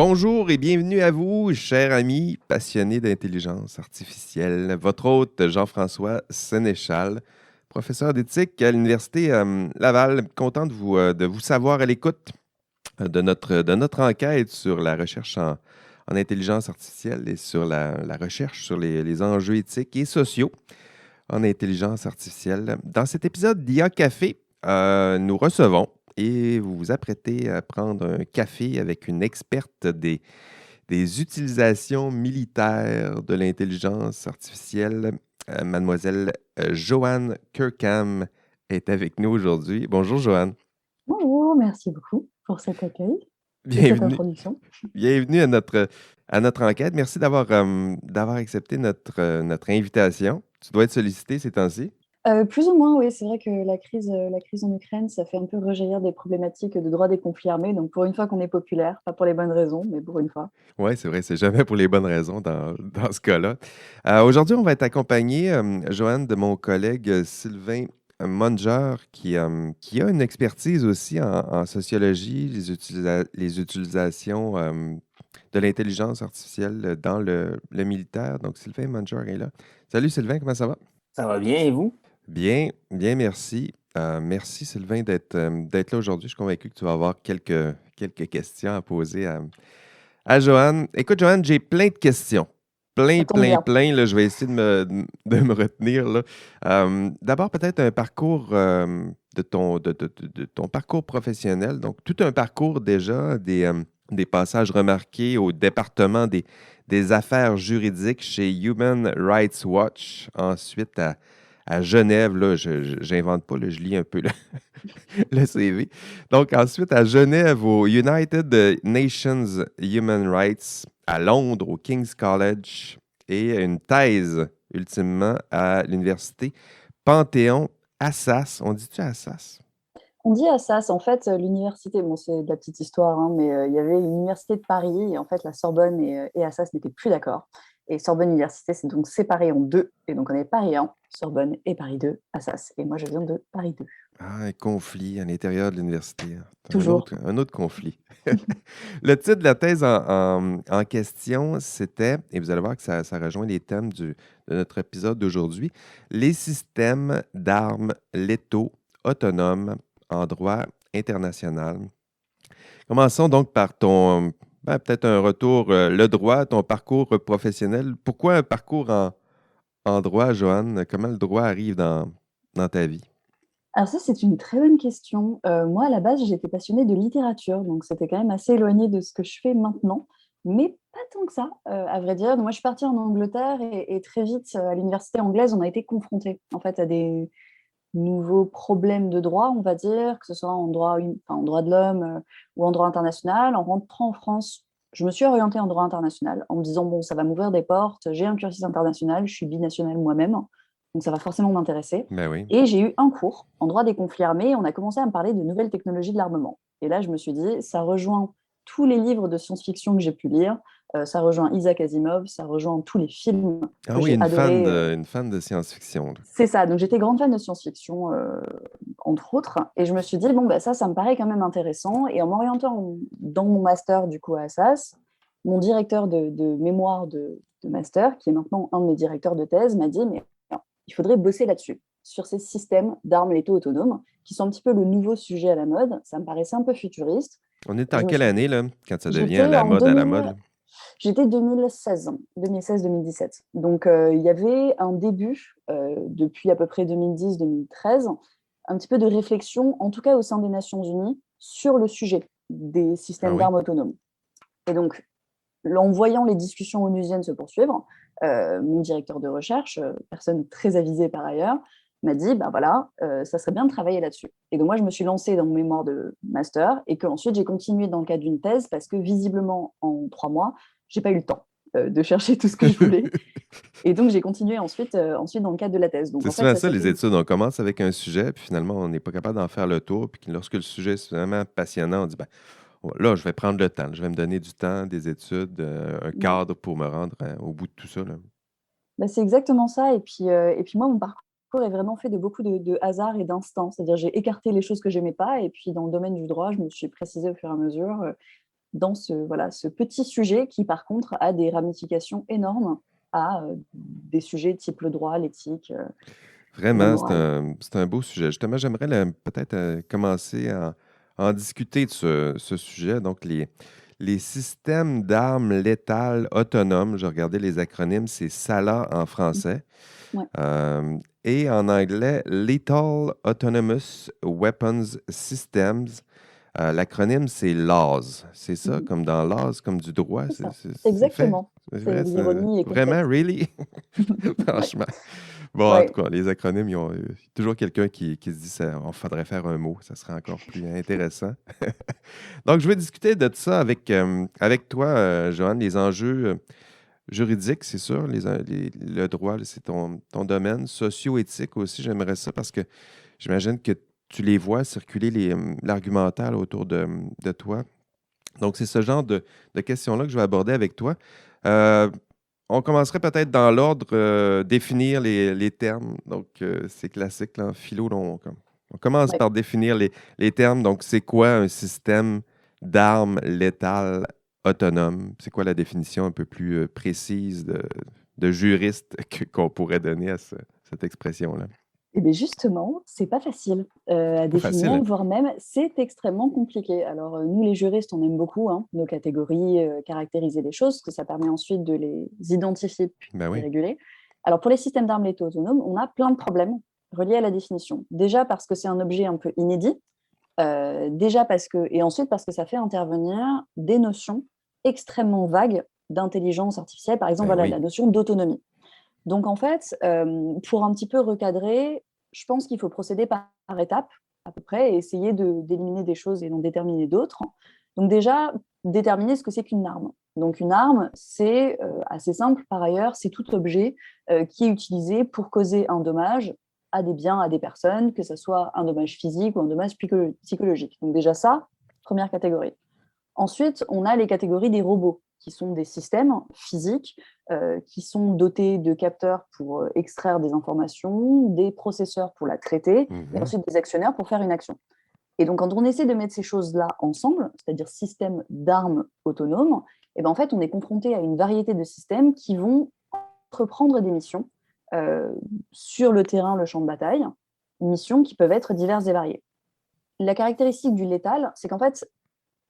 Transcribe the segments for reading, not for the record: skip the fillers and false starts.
Bonjour et bienvenue à vous, chers amis passionnés d'intelligence artificielle. Votre hôte Jean-François Sénéchal, professeur d'éthique à l'Université Laval, content de vous savoir à l'écoute de notre enquête sur la recherche en intelligence artificielle et sur la recherche sur les enjeux éthiques et sociaux en intelligence artificielle. Dans cet épisode d'IA Café, nous recevons et vous vous apprêtez à prendre un café avec une experte des utilisations militaires de l'intelligence artificielle. Mademoiselle Joanne Kirkham est avec nous aujourd'hui. Bonjour Joanne. Bonjour, merci beaucoup pour cet accueil et cette Bienvenue, introduction. bienvenue à notre enquête. Merci d'avoir accepté notre invitation. Tu dois être sollicité ces temps-ci. Plus ou moins, oui, c'est vrai que la crise en Ukraine, ça fait un peu rejaillir des problématiques de droit des conflits armés. Donc, pour une fois qu'on est populaire, pas pour les bonnes raisons, mais pour une fois. Oui, c'est vrai, c'est jamais pour les bonnes raisons dans ce cas-là. Aujourd'hui, on va être accompagné, Joanne, de mon collègue Sylvain Munger, qui a une expertise aussi en sociologie, les utilisations de l'intelligence artificielle dans le militaire. Donc, Sylvain Munger est là. Salut Sylvain, comment ça va? Ça va bien, et vous? Bien, bien, merci. Merci Sylvain d'être là aujourd'hui. Je suis convaincu que tu vas avoir quelques questions à poser à Joanne. Écoute, Joanne, j'ai plein de questions. Ça Plein, tombe plein, bien. plein. Là, je vais essayer de me retenir. Là. D'abord, peut-être un parcours de ton parcours professionnel. Donc, tout un parcours déjà, des passages remarqués au département des affaires juridiques chez Human Rights Watch. Ensuite, à Genève, là, j'invente pas, là, je lis un peu le CV. Donc, ensuite, à Genève, au United Nations Human Rights, à Londres, au King's College, et une thèse, ultimement, à l'université Panthéon-Assas. On dit-tu Assas? On dit Assas, en fait, l'université, bon, c'est de la petite histoire, hein, mais il y avait une université de Paris, et en fait, la Sorbonne et Assas n'étaient plus d'accord. Et Sorbonne Université s'est donc séparée en deux. Et donc, on est Paris 1, Sorbonne, et Paris 2, Assas. Et moi, je viens de Paris 2. Ah, un conflit à l'intérieur de l'université. Toujours. Un autre conflit. Le titre de la thèse en question, c'était, et vous allez voir que ça rejoint les thèmes de notre épisode d'aujourd'hui, les systèmes d'armes létaux autonomes en droit international. Commençons donc par peut-être un retour, le droit, ton parcours professionnel. Pourquoi un parcours en droit, Joanne? Comment le droit arrive dans ta vie? Alors ça, c'est une très bonne question. Moi, à la base, j'étais passionnée de littérature, donc c'était quand même assez éloigné de ce que je fais maintenant, mais pas tant que ça, à vrai dire. Donc, moi, je suis partie en Angleterre et très vite, à l'université anglaise, on a été confrontés en fait à des nouveaux problèmes de droit, on va dire, que ce soit en droit de l'homme ou en droit international. En rentrant en France, je me suis orientée en droit international en me disant, bon, ça va m'ouvrir des portes, j'ai un cursus international, je suis binationale moi-même, donc ça va forcément m'intéresser. Ben oui. Et j'ai eu un cours en droit des conflits armés et on a commencé à me parler de nouvelles technologies de l'armement. Et là, je me suis dit, ça rejoint tous les livres de science-fiction que j'ai pu lire, ça rejoint Isaac Asimov, ça rejoint tous les films Ah que oui, j'ai adorés. une fan de science-fiction, là. C'est ça, donc j'étais grande fan de science-fiction, entre autres, et je me suis dit, bon, bah, ça me paraît quand même intéressant, et en m'orientant dans mon master, du coup, à Assas, mon directeur de mémoire de master, qui est maintenant un de mes directeurs de thèse, m'a dit, mais non, il faudrait bosser là-dessus, sur ces systèmes d'armes létaux autonomes, qui sont un petit peu le nouveau sujet à la mode, ça me paraissait un peu futuriste. On est en Je me quelle suis dit, année, là, quand ça devient j'étais en à la 2000, mode? j'étais 2016-2017. Donc, il y avait un début, depuis à peu près 2010-2013, un petit peu de réflexion, en tout cas au sein des Nations Unies, sur le sujet des Ah systèmes oui? d'armes autonomes. Et donc, en voyant les discussions onusiennes se poursuivre, mon directeur de recherche, personne très avisée par ailleurs, m'a dit, bah voilà, ça serait bien de travailler là-dessus. Et donc moi, je me suis lancée dans mon mémoire de master et qu'ensuite j'ai continué dans le cadre d'une thèse parce que visiblement, en 3 mois, j'ai pas eu le temps de chercher tout ce que je voulais. Et donc j'ai continué ensuite dans le cadre de la thèse. Donc C'est en fait, souvent ça ça, s'est les fait. études. On commence avec un sujet, puis finalement, on n'est pas capable d'en faire le tour. Puis lorsque le sujet est vraiment passionnant, on dit, ben, là, je vais prendre le temps. Je vais me donner du temps, des études, un Ouais. cadre pour me rendre au bout de tout ça, là. Bah, c'est exactement ça. Et puis moi, mon parcours est vraiment fait de beaucoup de hasard et d'instinct. C'est-à-dire, j'ai écarté les choses que j'aimais pas. Et puis, dans le domaine du droit, je me suis précisée au fur et à mesure. dans ce petit sujet qui, par contre, a des ramifications énormes à des sujets type le droit, l'éthique, la Vraiment, morale. c'est un beau sujet. Justement, j'aimerais peut-être commencer à en discuter de ce sujet. Donc, les systèmes d'armes létales autonomes, je regardais les acronymes, c'est SALA en français. Ouais. Et en anglais, Lethal Autonomous Weapons Systems. L'acronyme, c'est LAWS. C'est ça, Mhm. comme dans LAWS, comme du droit, C'est ça. c'est fait? Exactement. C'est C'est vrai, l'ironie est vraiment, complète. really? Ouais. Franchement. Bon, en tout Ouais. cas, les acronymes, toujours quelqu'un qui se dit qu'il faudrait faire un mot, ça serait encore plus intéressant. Donc, je vais discuter de ça avec toi, Joanne, les enjeux juridiques, c'est sûr, le droit, c'est ton domaine, socio-éthique aussi, j'aimerais ça parce que j'imagine que tu les vois circuler l'argumentaire autour de toi. Donc, c'est ce genre de questions-là que je vais aborder avec toi. Euh, on commencerait peut-être dans l'ordre, définir les termes. Donc, c'est classique, là, en philo, là, on commence Ouais. par définir les termes. Donc, c'est quoi un système d'armes létales autonomes? C'est quoi la définition un peu plus précise de juriste qu'on pourrait donner à cette expression-là? Et bien justement, c'est pas facile à Pas facile, définir, hein? voire même c'est extrêmement compliqué. Alors nous les juristes, on aime beaucoup hein, nos catégories, caractériser les choses, parce que ça permet ensuite de les identifier puis Ben de les oui. réguler. Alors pour les systèmes d'armes létaux autonomes, on a plein de problèmes reliés à la définition. Déjà parce que c'est un objet un peu inédit, déjà parce que, et ensuite parce que ça fait intervenir des notions extrêmement vagues d'intelligence artificielle, par exemple Ben voilà, oui. la notion d'autonomie. Donc en fait, pour un petit peu recadrer, je pense qu'il faut procéder par étapes, à peu près, et essayer d'éliminer des choses et d'en déterminer d'autres. Donc déjà, déterminer ce que c'est qu'une arme. Donc une arme, c'est assez simple par ailleurs, c'est tout objet qui est utilisé pour causer un dommage à des biens, à des personnes, que ce soit un dommage physique ou un dommage psychologique. Donc déjà ça, première catégorie. Ensuite, on a les catégories des robots, qui sont des systèmes physiques qui sont dotés de capteurs pour extraire des informations, des processeurs pour la traiter, et Mhm. ensuite des actionnaires pour faire une action. Et donc, quand on essaie de mettre ces choses-là ensemble, c'est-à-dire système d'armes autonomes, et ben en fait, on est confronté à une variété de systèmes qui vont entreprendre des missions euh, sur le terrain, le champ de bataille, missions qui peuvent être diverses et variées. La caractéristique du létal, c'est qu'en fait,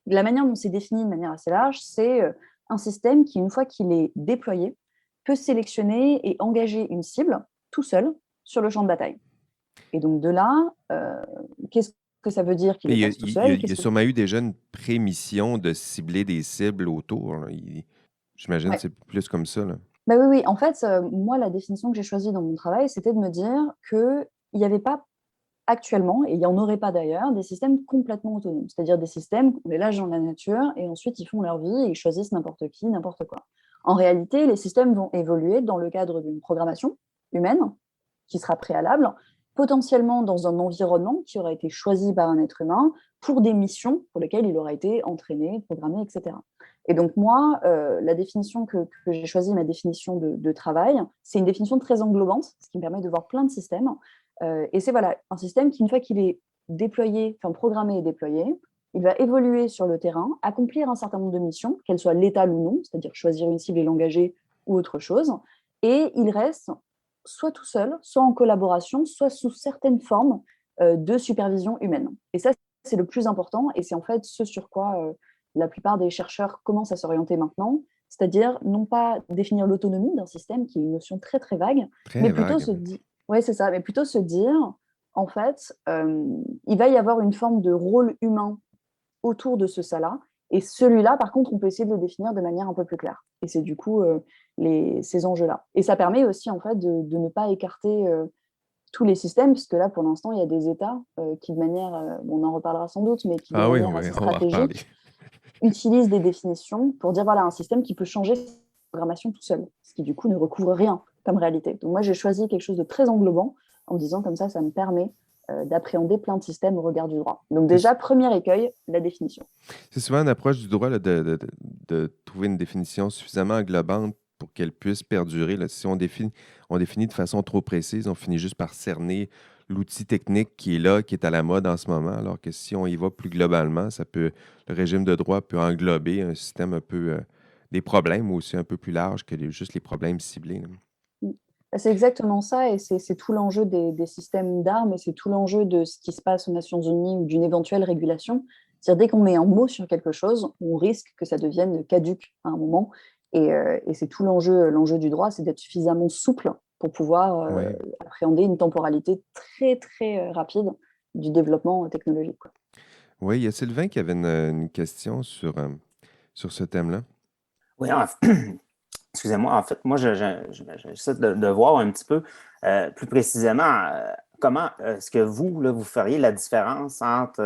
la manière dont c'est défini de manière assez large, c'est un système qui, une fois qu'il est déployé, peut sélectionner et engager une cible tout seul sur le champ de bataille. Et donc de là, qu'est-ce que ça veut dire qu'il Mais le il y a, fasse tout seul? il y a sûrement eu déjà une prémission de cibler des cibles autour, là. J'imagine que Ouais. c'est plus comme ça, là. Bah oui, oui. En fait, moi, la définition que j'ai choisie dans mon travail, c'était de me dire qu'il n'y avait pas actuellement, et il n'y en aurait pas d'ailleurs, des systèmes complètement autonomes. C'est-à-dire des systèmes, on les lâche dans la nature et ensuite ils font leur vie et ils choisissent n'importe qui, n'importe quoi. En réalité, les systèmes vont évoluer dans le cadre d'une programmation humaine qui sera préalable, potentiellement dans un environnement qui aura été choisi par un être humain pour des missions pour lesquelles il aura été entraîné, programmé, etc. Et donc moi, la définition que j'ai choisie, ma définition de travail, c'est une définition très englobante, ce qui me permet de voir plein de systèmes. Et c'est voilà, un système qui, une fois qu'il est déployé, enfin programmé et déployé, il va évoluer sur le terrain, accomplir un certain nombre de missions, qu'elles soient létales ou non, c'est-à-dire choisir une cible et l'engager ou autre chose, et il reste soit tout seul, soit en collaboration, soit sous certaines formes de supervision humaine. Et ça, c'est le plus important, et c'est en fait ce sur quoi la plupart des chercheurs commencent à s'orienter maintenant, c'est-à-dire non pas définir l'autonomie d'un système, qui est une notion très très vague, mais Très plutôt vague. se dire, ouais, c'est ça, mais plutôt se dire, en fait, il va y avoir une forme de rôle humain autour de ce ça-là, et celui-là, par contre, on peut essayer de le définir de manière un peu plus claire. Et c'est du coup ces enjeux-là. Et ça permet aussi, en fait, de ne pas écarter tous les systèmes, puisque là, pour l'instant, il y a des États qui, de manière, bon, on en reparlera sans doute, mais qui, de Ah oui, manière assez on va reparler. stratégique, utilisent des définitions pour dire, voilà, un système qui peut changer sa programmation tout seul, ce qui, du coup, ne recouvre rien comme réalité. Donc moi, j'ai choisi quelque chose de très englobant, en me disant, comme ça me permet d'appréhender plein de systèmes au regard du droit. Donc C'est déjà, premier écueil, la définition. c'est souvent une approche du droit là, de trouver une définition suffisamment englobante pour qu'elle puisse perdurer, là. Si on définit de façon trop précise, on finit juste par cerner l'outil technique qui est là, qui est à la mode en ce moment, alors que si on y va plus globalement, le régime de droit peut englober un système un peu, des problèmes aussi un peu plus larges que juste les problèmes ciblés, là. Mm. C'est exactement ça, et c'est tout l'enjeu des systèmes d'armes, et c'est tout l'enjeu de ce qui se passe aux Nations Unies ou d'une éventuelle régulation. C'est-à-dire, dès qu'on met un mot sur quelque chose, on risque que ça devienne caduque à un moment. Et c'est tout l'enjeu du droit, c'est d'être suffisamment souple pour pouvoir Oui. appréhender une temporalité très, très rapide du développement technologique, quoi. Oui, il y a Sylvain qui avait une question sur ce thème-là. Oui, excusez-moi, en fait, moi, j'essaie de voir un petit peu plus précisément comment est-ce que vous, là, vous feriez la différence entre,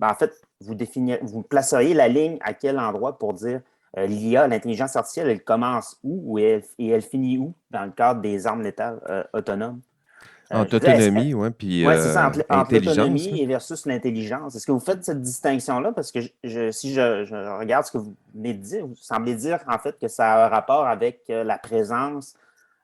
en fait, vous placeriez la ligne à quel endroit pour dire l'IA, l'intelligence artificielle, elle commence où et elle finit où dans le cadre des armes létales autonomes? Entre Je veux dire, autonomie, ouais, puis oui, c'est ça, entre intelligence, là. l'autonomie et versus l'intelligence. Est-ce que vous faites cette distinction-là? Parce que si je regarde ce que vous venez de dire, vous semblez dire en fait que ça a un rapport avec la présence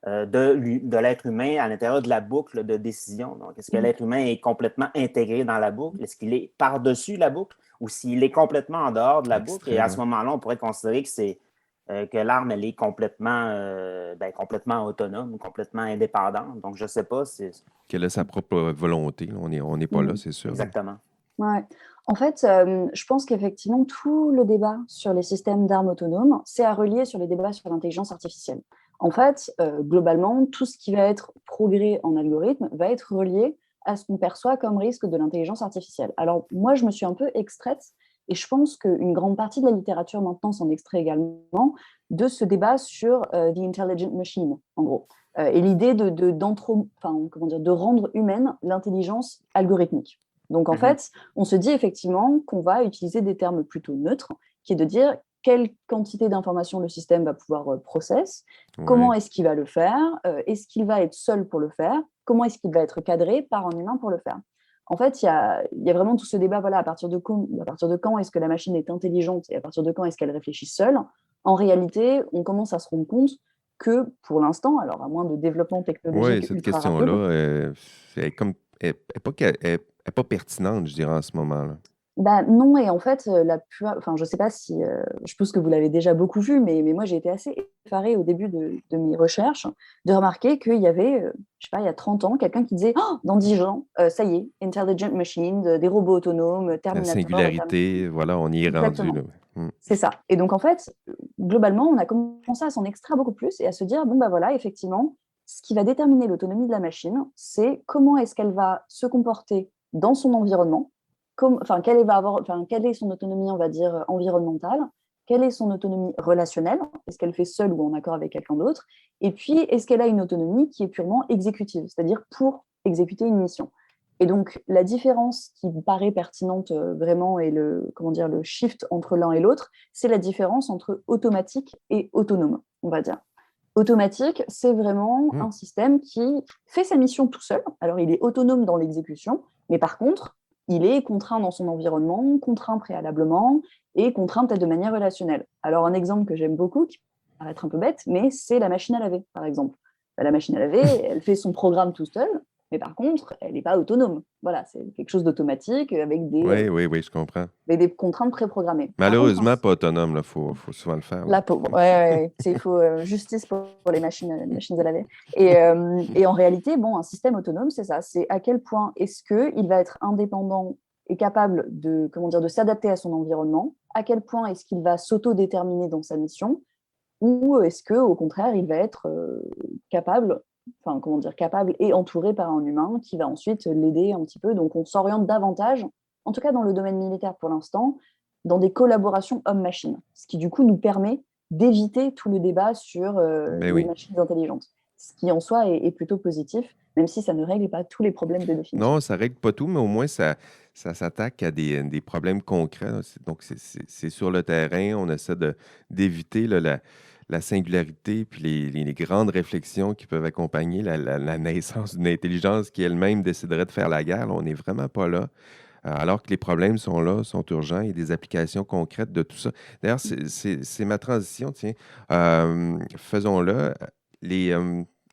de l'être humain à l'intérieur de la boucle de décision. Donc, est-ce que Mhm. l'être humain est complètement intégré dans la boucle? Est-ce qu'il est par-dessus la boucle ou s'il est complètement en dehors de la boucle? Et Extrait, à ouais. ce moment-là, on pourrait considérer que l'arme, elle est complètement autonome, complètement indépendante. Donc, je ne sais pas si... Qu'elle a sa propre volonté, là. On n'est pas là, Mhm. c'est sûr, là. Exactement. Ouais. En fait, je pense qu'effectivement, tout le débat sur les systèmes d'armes autonomes, c'est à relier sur les débats sur l'intelligence artificielle. En fait, globalement, tout ce qui va être progrès en algorithme va être relié à ce qu'on perçoit comme risque de l'intelligence artificielle. Alors, moi, je me suis un peu extraite, et je pense qu'une grande partie de la littérature maintenant s'en extrait également, de ce débat sur The Intelligent Machine, en gros. Et l'idée de rendre humaine l'intelligence algorithmique. Donc, en fait, on se dit effectivement qu'on va utiliser des termes plutôt neutres, qui est de dire quelle quantité d'informations le système va pouvoir process, comment Ouais. est-ce qu'il va le faire, est-ce qu'il va être seul pour le faire, comment est-ce qu'il va être cadré par un humain pour le faire. En fait, il y a vraiment tout ce débat, voilà, à partir de quand est-ce que la machine est intelligente et à partir de quand est-ce qu'elle réfléchit seule. En réalité, on commence à se rendre compte que pour l'instant, alors à moins de développement Oui, technologique cette ultra question-là, rapide, elle est pas, elle est pas pertinente, je dirais, en ce moment-là. bah, non, et en fait, je sais pas si, je pense que vous l'avez déjà beaucoup vu, mais moi j'ai été assez effarée au début de mes recherches de remarquer qu'il y avait, je sais pas, il y a 30 ans, quelqu'un qui disait oh, dans 10 ans, ça y est, Intelligent Machines, des robots autonomes, La Terminator et Terminator. singularité, voilà, on y est rendu, Exactement, là. Mm. c'est ça. Et donc en fait, globalement, on a commencé à s'en extraire beaucoup plus et à se dire bon, bah voilà, effectivement, ce qui va déterminer l'autonomie de la machine, c'est comment est-ce qu'elle va se comporter dans son environnement, quelle est son autonomie, on va dire, environnementale, quelle est son autonomie relationnelle, est-ce qu'elle fait seule ou en accord avec quelqu'un d'autre, et puis est-ce qu'elle a une autonomie qui est purement exécutive, c'est-à-dire pour exécuter une mission. Et donc la différence qui me paraît pertinente vraiment et le shift entre l'un et l'autre, c'est la différence entre automatique et autonome, on va dire. Automatique, c'est vraiment Mm. un système qui fait sa mission tout seul. Alors, il est autonome dans l'exécution, mais par contre, il est contraint dans son environnement, contraint préalablement et contraint peut-être de manière relationnelle. Alors, un exemple que j'aime beaucoup, qui peut paraître un peu bête, mais c'est la machine à laver, par exemple. La machine à laver, elle fait son programme tout seul, mais par contre, elle n'est pas autonome. Voilà, c'est quelque chose d'automatique Oui, oui, oui, je comprends. avec des contraintes préprogrammées. Par contre, Malheureusement, pas autonome, là. Faut souvent le faire, là. la pauvre, ouais, ouais, ouais. Il faut justice pour les machines à laver. Et en réalité, bon, un système autonome, c'est ça. C'est à quel point est-ce qu'il va être indépendant et capable de s'adapter à son environnement. À quel point est-ce qu'il va s'auto-déterminer dans sa mission, ou est-ce que, au contraire, il va être capable, capable et entouré par un humain qui va ensuite l'aider un petit peu. Donc, on s'oriente davantage, en tout cas dans le domaine militaire pour l'instant, dans des collaborations homme-machine, ce qui du coup nous permet d'éviter tout le débat sur Ben les oui. machines intelligentes, ce qui en soi est plutôt positif, même si ça ne règle pas tous les problèmes de définition. Non, ça règle pas tout, mais au moins, ça s'attaque à des problèmes concrets, là. Donc, c'est sur le terrain. On essaie d'éviter là, la singularité puis les grandes réflexions qui peuvent accompagner la naissance d'une intelligence qui elle-même déciderait de faire la guerre. Là, on n'est vraiment pas là. Alors que les problèmes sont là, sont urgents, il y a des applications concrètes de tout ça. D'ailleurs, c'est ma transition, tiens. Faisons-le. Les,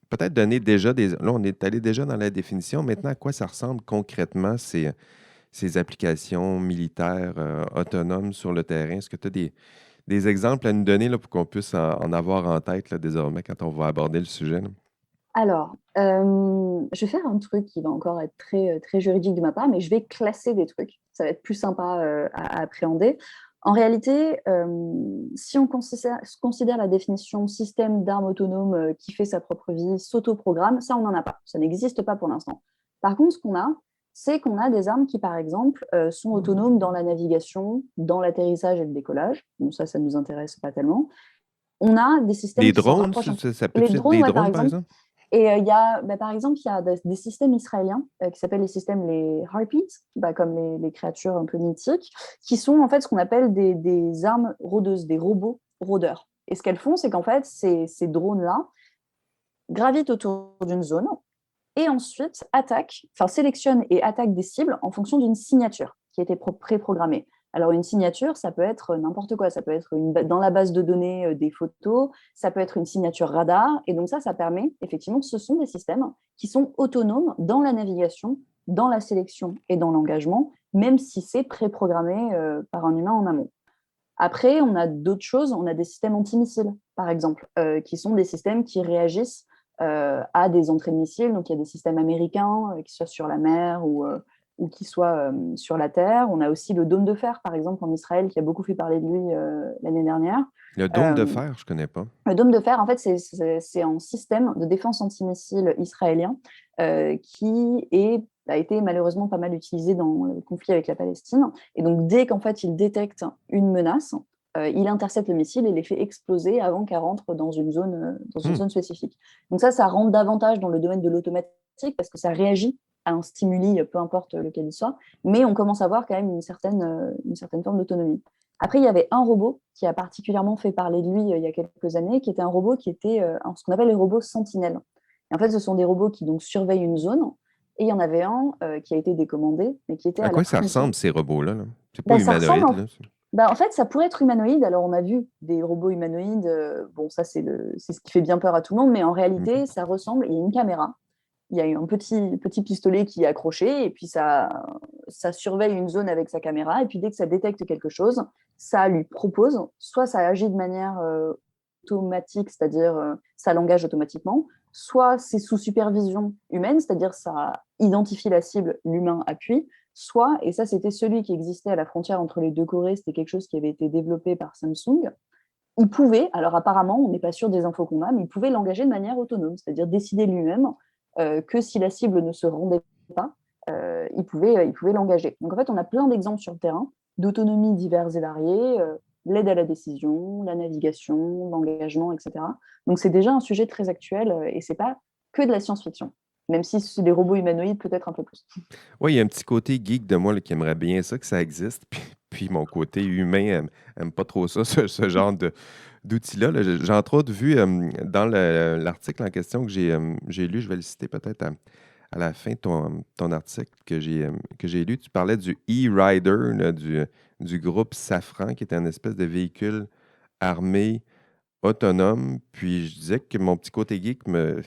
peut-être donner déjà des... Là, on est allé déjà dans la définition. Maintenant, à quoi ça ressemble concrètement ces applications militaires autonomes sur le terrain? Est-ce que tu as des exemples à nous donner là, pour qu'on puisse en avoir en tête là, désormais quand on va aborder le sujet, là? Alors, je vais faire un truc qui va encore être très, très juridique de ma part, mais je vais classer des trucs. Ça va être plus sympa à appréhender. En réalité, si on considère la définition système d'armes autonomes qui fait sa propre vie, s'autoprogramme, ça, on n'en a pas. Ça n'existe pas pour l'instant. Par contre, ce qu'on a, c'est qu'on a des armes qui, par exemple, sont autonomes dans la navigation, dans l'atterrissage et le décollage. Bon, ça ne nous intéresse pas tellement. On a des systèmes Des qui s'en drones, rapprochent un peu. ça Les peut-être être drones, des ouais, par drones, par exemple. exemple? Et par exemple, il y a des systèmes israéliens qui s'appellent les systèmes les Harpies, comme les créatures un peu mythiques, qui sont en fait ce qu'on appelle des armes rôdeuses, des robots rôdeurs. Et ce qu'elles font, c'est qu'en fait, ces drones-là gravitent autour d'une zone et ensuite sélectionnent et attaquent des cibles en fonction d'une signature qui a été préprogrammée. Alors, une signature, ça peut être n'importe quoi. Ça peut être dans la base de données des photos, ça peut être une signature radar. Et donc, ça permet, effectivement, ce sont des systèmes qui sont autonomes dans la navigation, dans la sélection et dans l'engagement, même si c'est préprogrammé par un humain en amont. Après, on a d'autres choses. On a des systèmes antimissiles, par exemple, qui sont des systèmes qui réagissent à des entrées de missiles. Donc, il y a des systèmes américains qui soient sur la mer ou qui soient sur la terre. On a aussi le dôme de fer, par exemple, en Israël, qui a beaucoup fait parler de lui l'année dernière. Le dôme de Euh, fer, je ne connais pas. le dôme de fer, en fait, c'est un système de défense antimissile israélien a été malheureusement pas mal utilisé dans le conflit avec la Palestine. Et donc, dès qu'en fait, il détecte une menace, il intercepte le missile et les fait exploser avant qu'elle rentre dans une zone spécifique. Donc ça rentre davantage dans le domaine de l'automatique parce que ça réagit à un stimuli, peu importe lequel il soit, mais on commence à voir quand même une certaine forme d'autonomie. Après, il y avait un robot qui a particulièrement fait parler de lui il y a quelques années, qui était un robot qui était ce qu'on appelle les robots sentinelles. Et en fait, ce sont des robots qui donc surveillent une zone. Et il y en avait un qui a été décommandé, mais qui était À à la quoi ça frontière. ressemble, ces robots-là, là? C'est pas Ça ressemble humanoïde, là? en fait, ça pourrait être humanoïde. Alors, on a vu des robots humanoïdes. Bon, ça, c'est ce qui fait bien peur à tout le monde. Mais en réalité, ça ressemble. Il y a une caméra. Il y a un petit pistolet qui est accroché. Et puis, ça surveille une zone avec sa caméra. Et puis, dès que ça détecte quelque chose, ça lui propose. Soit ça agit de manière automatique, c'est-à-dire ça l'engage automatiquement. Soit c'est sous supervision humaine, c'est-à-dire ça identifie la cible, l'humain appuie. Soit, et ça c'était celui qui existait à la frontière entre les deux Corées, c'était quelque chose qui avait été développé par Samsung, il pouvait, alors apparemment on n'est pas sûr des infos qu'on a, mais il pouvait l'engager de manière autonome, c'est-à-dire décider lui-même que si la cible ne se rendait pas, il pouvait l'engager. Donc en fait on a plein d'exemples sur le terrain d'autonomie diverses et variées, l'aide à la décision, la navigation, l'engagement, etc. Donc c'est déjà un sujet très actuel et c'est pas que de la science-fiction, même si c'est des robots humanoïdes peut-être un peu plus. Oui, il y a un petit côté geek de moi là, qui aimerait bien ça, que ça existe. Puis mon côté humain aime pas trop ça, ce genre d'outils-là. Là. J'ai entre autres vu dans l'article en question que j'ai lu, je vais le citer peut-être à la fin de ton article que j'ai lu, tu parlais du e-Rider, là, du groupe Safran, qui était une espèce de véhicule armé autonome. Puis je disais que mon petit côté geek me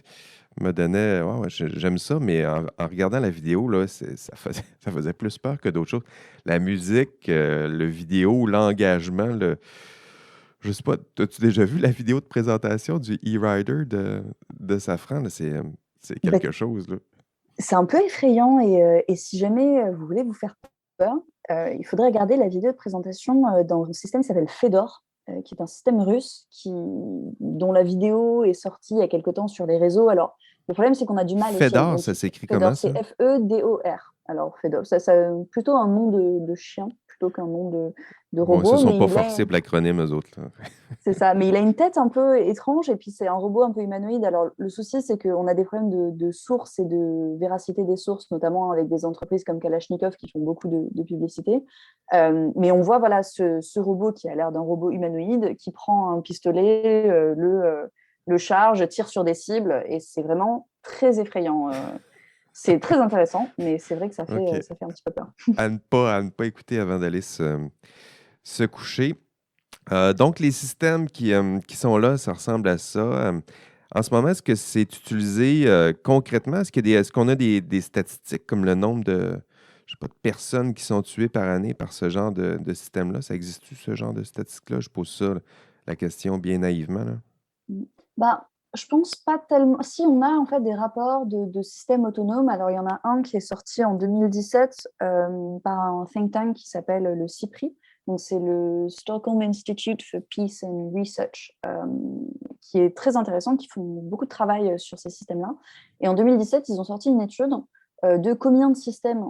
donnait. Ouais, ouais, j'aime ça, mais en regardant la vidéo, là, ça faisait plus peur que d'autres choses. La musique, le vidéo, l'engagement, je sais pas, as-tu déjà vu la vidéo de présentation du e-Rider de Safran? Là? C'est Ben, quelque chose, là. c'est un peu effrayant et si jamais vous voulez vous faire peur, il faudrait regarder la vidéo de présentation dans un système qui s'appelle Fedor, qui est un système russe dont la vidéo est sortie il y a quelque temps sur les réseaux. Alors, le problème, c'est qu'on a du mal aussi à Fedor, ça identifier. s'écrit comment, Fedor, c'est ça? Fedor. Alors, Fedor, ça plutôt un nom de chien plutôt qu'un nom de Bon, ils se robot, sont mais pas forcés pour l'acronyme, eux autres, là. c'est ça, mais il a une tête un peu étrange et puis c'est un robot un peu humanoïde. Alors le souci, c'est qu'on a des problèmes de sources et de véracité des sources, notamment avec des entreprises comme Kalachnikov qui font beaucoup de publicité. Mais on voit voilà ce robot qui a l'air d'un robot humanoïde qui prend un pistolet, le charge, tire sur des cibles et c'est vraiment très effrayant. C'est très intéressant, mais c'est vrai que OK. ça fait un petit peu peur. À ne pas écouter avant d'aller se coucher. Donc, les systèmes qui sont là, ça ressemble à ça. En ce moment, est-ce que c'est utilisé concrètement? Est-ce qu'on a des statistiques comme le nombre je sais pas, de personnes qui sont tuées par année par ce genre de système-là? Ça existe-tu, ce genre de statistiques-là? Je pose ça, la question bien naïvement, là. Mmh. Bah, je pense pas tellement. Si, on a en fait des rapports de systèmes autonomes. Alors, il y en a un qui est sorti en 2017 par un think tank qui s'appelle le CIPRI. Donc, c'est le Stockholm Institute for Peace and Research, qui est très intéressant, qui font beaucoup de travail sur ces systèmes-là. Et en 2017, ils ont sorti une étude de combien de systèmes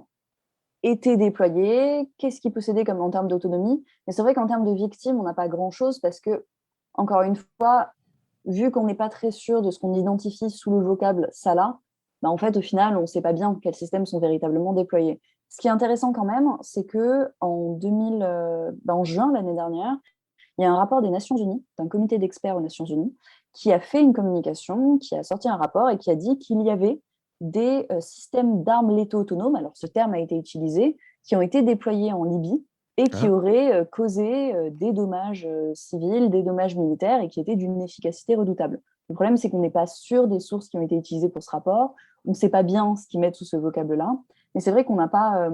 étaient déployés, qu'est-ce qu'ils possédaient comme en termes d'autonomie. Mais c'est vrai qu'en termes de victimes, on n'a pas grand-chose parce que, encore une fois, vu qu'on n'est pas très sûr de ce qu'on identifie sous le vocable ça là, bah en fait, au final, on ne sait pas bien quels systèmes sont véritablement déployés. Ce qui est intéressant quand même, c'est en juin l'année dernière, il y a un rapport des Nations Unies, d'un comité d'experts aux Nations Unies, qui a fait une communication, qui a sorti un rapport et qui a dit qu'il y avait des systèmes d'armes létaux autonomes, alors ce terme a été utilisé, qui ont été déployés en Libye et qui Ah, auraient causé des dommages civils, des dommages militaires et qui étaient d'une efficacité redoutable. Le problème, c'est qu'on n'est pas sûr des sources qui ont été utilisées pour ce rapport, on ne sait pas bien ce qu'ils mettent sous ce vocable-là, mais c'est vrai qu'on n'a pas...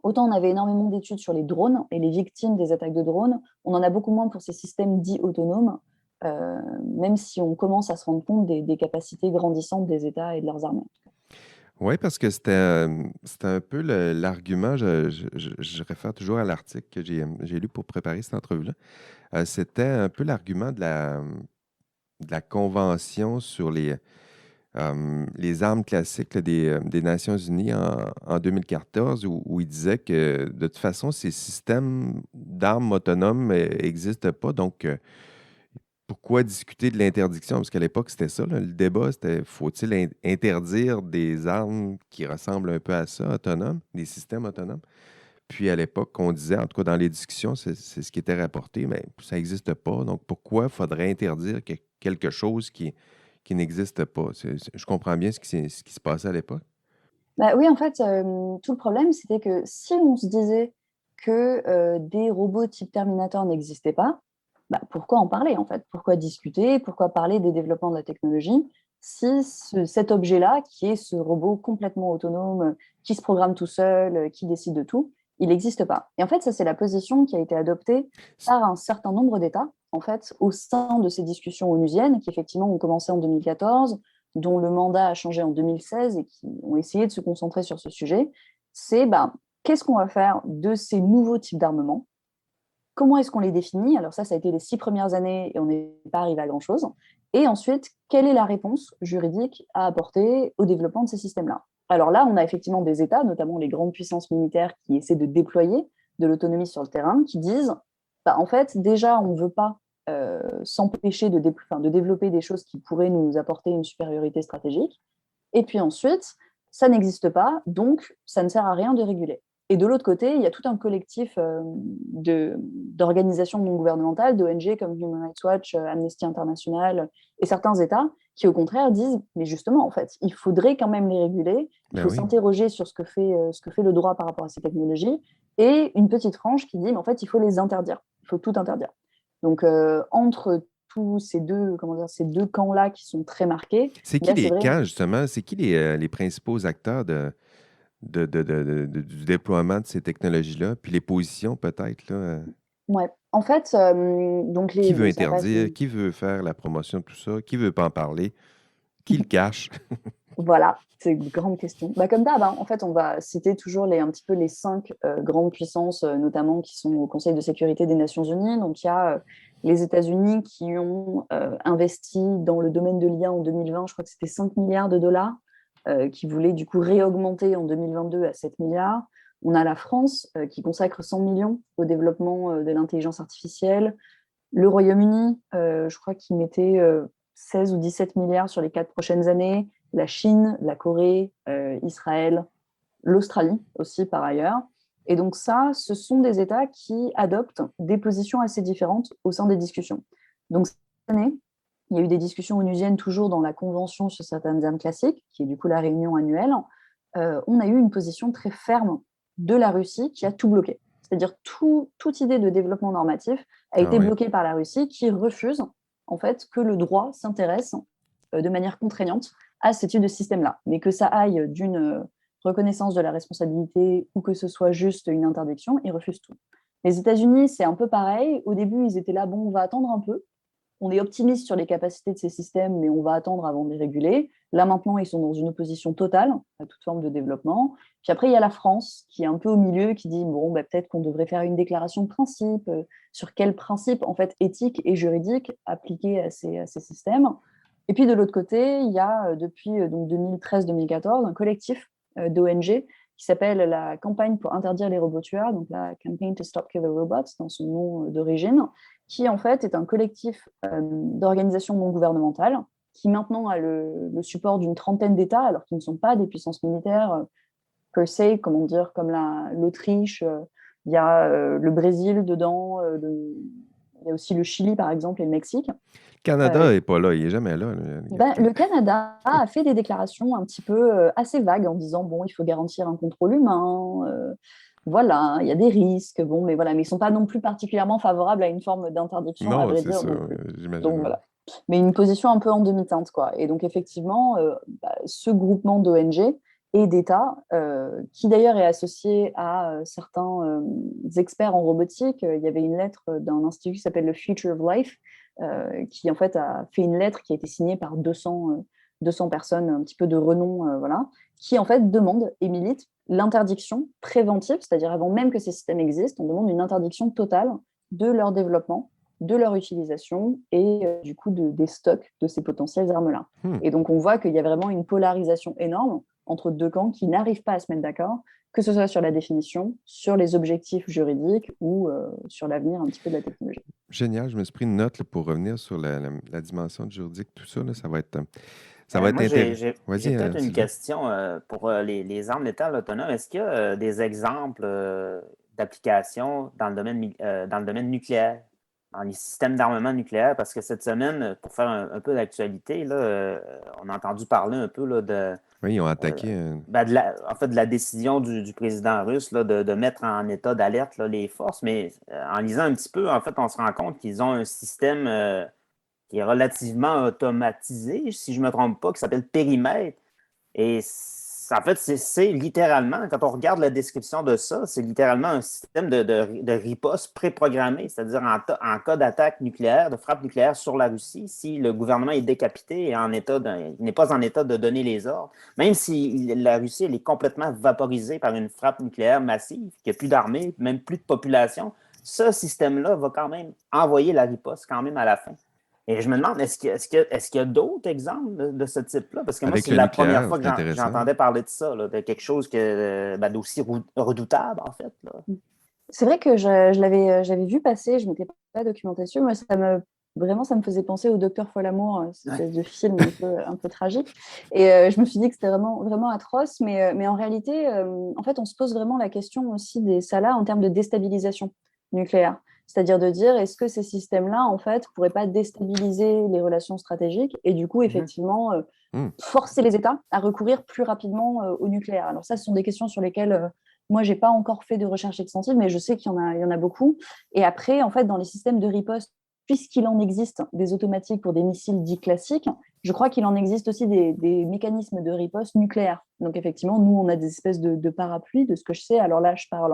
Autant on avait énormément d'études sur les drones et les victimes des attaques de drones, on en a beaucoup moins pour ces systèmes dits autonomes, même si on commence à se rendre compte des capacités grandissantes des États et de leurs armées. oui, parce que c'était un peu l'argument, je réfère toujours à l'article que j'ai lu pour préparer cette entrevue-là. C'était un peu l'argument de la Convention sur les armes classiques là, des Nations unies en 2014, où il disait que de toute façon, ces systèmes d'armes autonomes n'existent pas. Donc, pourquoi discuter de l'interdiction? Parce qu'à l'époque, c'était ça, là, le débat, c'était faut-il interdire des armes qui ressemblent un peu à ça, autonomes, des systèmes autonomes? Puis à l'époque, on disait, en tout cas dans les discussions, c'est ce qui était rapporté, mais ça n'existe pas. Donc pourquoi faudrait interdire quelque chose qui n'existe pas? Je comprends bien ce qui se passait à l'époque. Bah oui, en fait, tout le problème, c'était que si on se disait que des robots type Terminator n'existaient pas, bah, pourquoi en parler en fait? Pourquoi discuter? Pourquoi parler des développements de la technologie si cet objet-là, qui est ce robot complètement autonome, qui se programme tout seul, qui décide de tout, il n'existe pas? Et en fait, ça, c'est la position qui a été adoptée par un certain nombre d'États, en fait, au sein de ces discussions onusiennes, qui effectivement ont commencé en 2014, dont le mandat a changé en 2016 et qui ont essayé de se concentrer sur ce sujet, c'est qu'est-ce qu'on va faire de ces nouveaux types d'armements? Comment est-ce qu'on les définit? Alors ça a été les 6 premières années et on n'est pas arrivé à grand-chose. Et ensuite, quelle est la réponse juridique à apporter au développement de ces systèmes-là? Alors là, on a effectivement des États, notamment les grandes puissances militaires qui essaient de déployer de l'autonomie sur le terrain, qui disent, en fait, déjà, on ne veut pas s'empêcher de développer des choses qui pourraient nous apporter une supériorité stratégique. Et puis ensuite, ça n'existe pas, donc ça ne sert à rien de réguler. Et de l'autre côté, il y a tout un collectif d'organisations non gouvernementales, d'ONG comme Human Rights Watch, Amnesty International et certains États qui, au contraire, disent mais justement, en fait, il faudrait quand même les réguler, il Ben faut oui. s'interroger sur ce que fait le droit par rapport à ces technologies, et une petite frange qui dit mais en fait, il faut les interdire, il faut tout interdire. Donc, entre tous ces deux camps-là qui sont très marqués, C'est il y qui a, c'est les vrai, camps, justement? C'est qui les principaux acteurs du déploiement de ces technologies-là? Puis les positions, peut-être, là. ouais. En fait, donc Qui veut ça passe interdire? Qui veut faire la promotion de tout ça? Qui veut pas en parler? Qui le cache? voilà, c'est une grande question. Comme d'hab, hein, en fait, on va citer toujours un petit peu les 5 grandes puissances, notamment qui sont au Conseil de sécurité des Nations Unies. Donc, il y a les États-Unis qui ont investi dans le domaine de l'IA en 2020, je crois que c'était 5 milliards de dollars, qui voulaient du coup réaugmenter en 2022 à 7 milliards. On a la France qui consacre 100 millions au développement de l'intelligence artificielle. Le Royaume-Uni, je crois qu'il mettait 16 ou 17 milliards sur les 4 prochaines années. La Chine, la Corée, Israël, l'Australie aussi par ailleurs. Et donc ça, ce sont des États qui adoptent des positions assez différentes au sein des discussions. Donc cette année, il y a eu des discussions onusiennes toujours dans la Convention sur certaines armes classiques, qui est du coup la réunion annuelle. On a eu une position très ferme de la Russie qui a tout bloqué. C'est-à-dire toute idée de développement normatif a Ah été oui. bloquée par la Russie qui refuse en fait que le droit s'intéresse de manière contraignante à ce type de système-là. Mais que ça aille d'une reconnaissance de la responsabilité ou que ce soit juste une interdiction, ils refusent tout. Les États-Unis, c'est un peu pareil. Au début, ils étaient là, bon, on va attendre un peu. On est optimiste sur les capacités de ces systèmes, mais on va attendre avant de les réguler. Là, maintenant, ils sont dans une opposition totale à toute forme de développement. Puis après, il y a la France qui est un peu au milieu, qui dit, bon, bah, peut-être qu'on devrait faire une déclaration de principe, sur quels principes, en fait, éthiques et juridiques appliqués à ces systèmes. Et puis, de l'autre côté, il y a, depuis 2013-2014, un collectif d'ONG qui s'appelle la Campagne pour interdire les robots tueurs, donc la Campaign to Stop Killer Robots, dans son nom d'origine, qui en fait est un collectif d'organisations non gouvernementales qui maintenant a le support d'une trentaine d'États, alors qu'ils ne sont pas des puissances militaires per se, comment dire, comme l'Autriche, il y a le Brésil dedans, il y a aussi le Chili par exemple et le Mexique. Le Canada n'est pas là, il n'est jamais là. Le Canada a fait des déclarations un petit peu assez vagues en disant bon, il faut garantir un contrôle humain, voilà, il y a des risques, bon, mais voilà, mais ils sont pas non plus particulièrement favorables à une forme d'interdiction, à Non, vrai c'est dire, ça, non plus. j'imagine. Donc voilà, mais une position un peu en demi-teinte, quoi. Et donc effectivement, ce groupement d'ONG et d'États, qui d'ailleurs est associé à certains experts en robotique. Il y avait une lettre d'un institut qui s'appelle le Future of Life, qui en fait a fait une lettre qui a été signée par 200 personnes un petit peu de renom, voilà, qui en fait demande et milite l'interdiction préventive, c'est-à-dire avant même que ces systèmes existent, on demande une interdiction totale de leur développement, de leur utilisation et du coup des stocks de ces potentielles armes-là. Et donc on voit qu'il y a vraiment une polarisation énorme entre deux camps qui n'arrivent pas à se mettre d'accord, que ce soit sur la définition, sur les objectifs juridiques ou sur l'avenir un petit peu de la technologie. Génial, je me suis pris une note là, pour revenir sur la dimension juridique, tout ça, là, ça va être Moi, intéressant. j'ai Vas-y, peut-être une Sylvain. question pour les armes létales autonomes. Est-ce qu'il y a des exemples d'applications dans le domaine nucléaire, dans les systèmes d'armement nucléaire? Parce que cette semaine, pour faire un peu d'actualité, là, on a entendu parler un peu là, Oui, ils ont attaqué. en fait, de la décision du président russe là, de mettre en état d'alerte là, les forces. Mais en lisant un petit peu, en fait, on se rend compte qu'ils ont un système qui est relativement automatisé, si je ne me trompe pas, qui s'appelle Périmètre. Et en fait, c'est littéralement, quand on regarde la description de ça, c'est littéralement un système de riposte préprogrammé, c'est-à-dire en cas d'attaque nucléaire, de frappe nucléaire sur la Russie, si le gouvernement est décapité et il n'est pas en état de donner les ordres, même si la Russie elle est complètement vaporisée par une frappe nucléaire massive, qu'il n'y a plus d'armée, même plus de population, ce système-là va quand même envoyer la riposte quand même à la fin. Et je me demande, est-ce qu'il y a d'autres exemples de ce type-là? Parce que moi, Avec c'est le la première nucléaire, fois que c'est intéressant. j'entendais parler de ça, là, de quelque chose d'aussi redoutable, en fait. Là. C'est vrai que j'avais vu passer, je ne m'étais pas documentée dessus. Moi, vraiment, ça me faisait penser au Docteur Folamour, cette espèce de film un peu tragique. Et je me suis dit que c'était vraiment, vraiment atroce. Mais en réalité, en fait, on se pose vraiment la question aussi des SALA en termes de déstabilisation nucléaire. C'est-à-dire de dire, est-ce que ces systèmes-là, en fait, ne pourraient pas déstabiliser les relations stratégiques et du coup, effectivement, forcer les États à recourir plus rapidement au nucléaire? Alors ça, ce sont des questions sur lesquelles moi, je n'ai pas encore fait de recherche extensive, mais je sais qu'il y en a beaucoup. Et après, en fait, dans les systèmes de riposte, puisqu'il en existe des automatiques pour des missiles dits classiques, je crois qu'il en existe aussi des mécanismes de riposte nucléaires. Donc, effectivement, nous, on a des espèces de parapluies, de ce que je sais. Alors là, je parle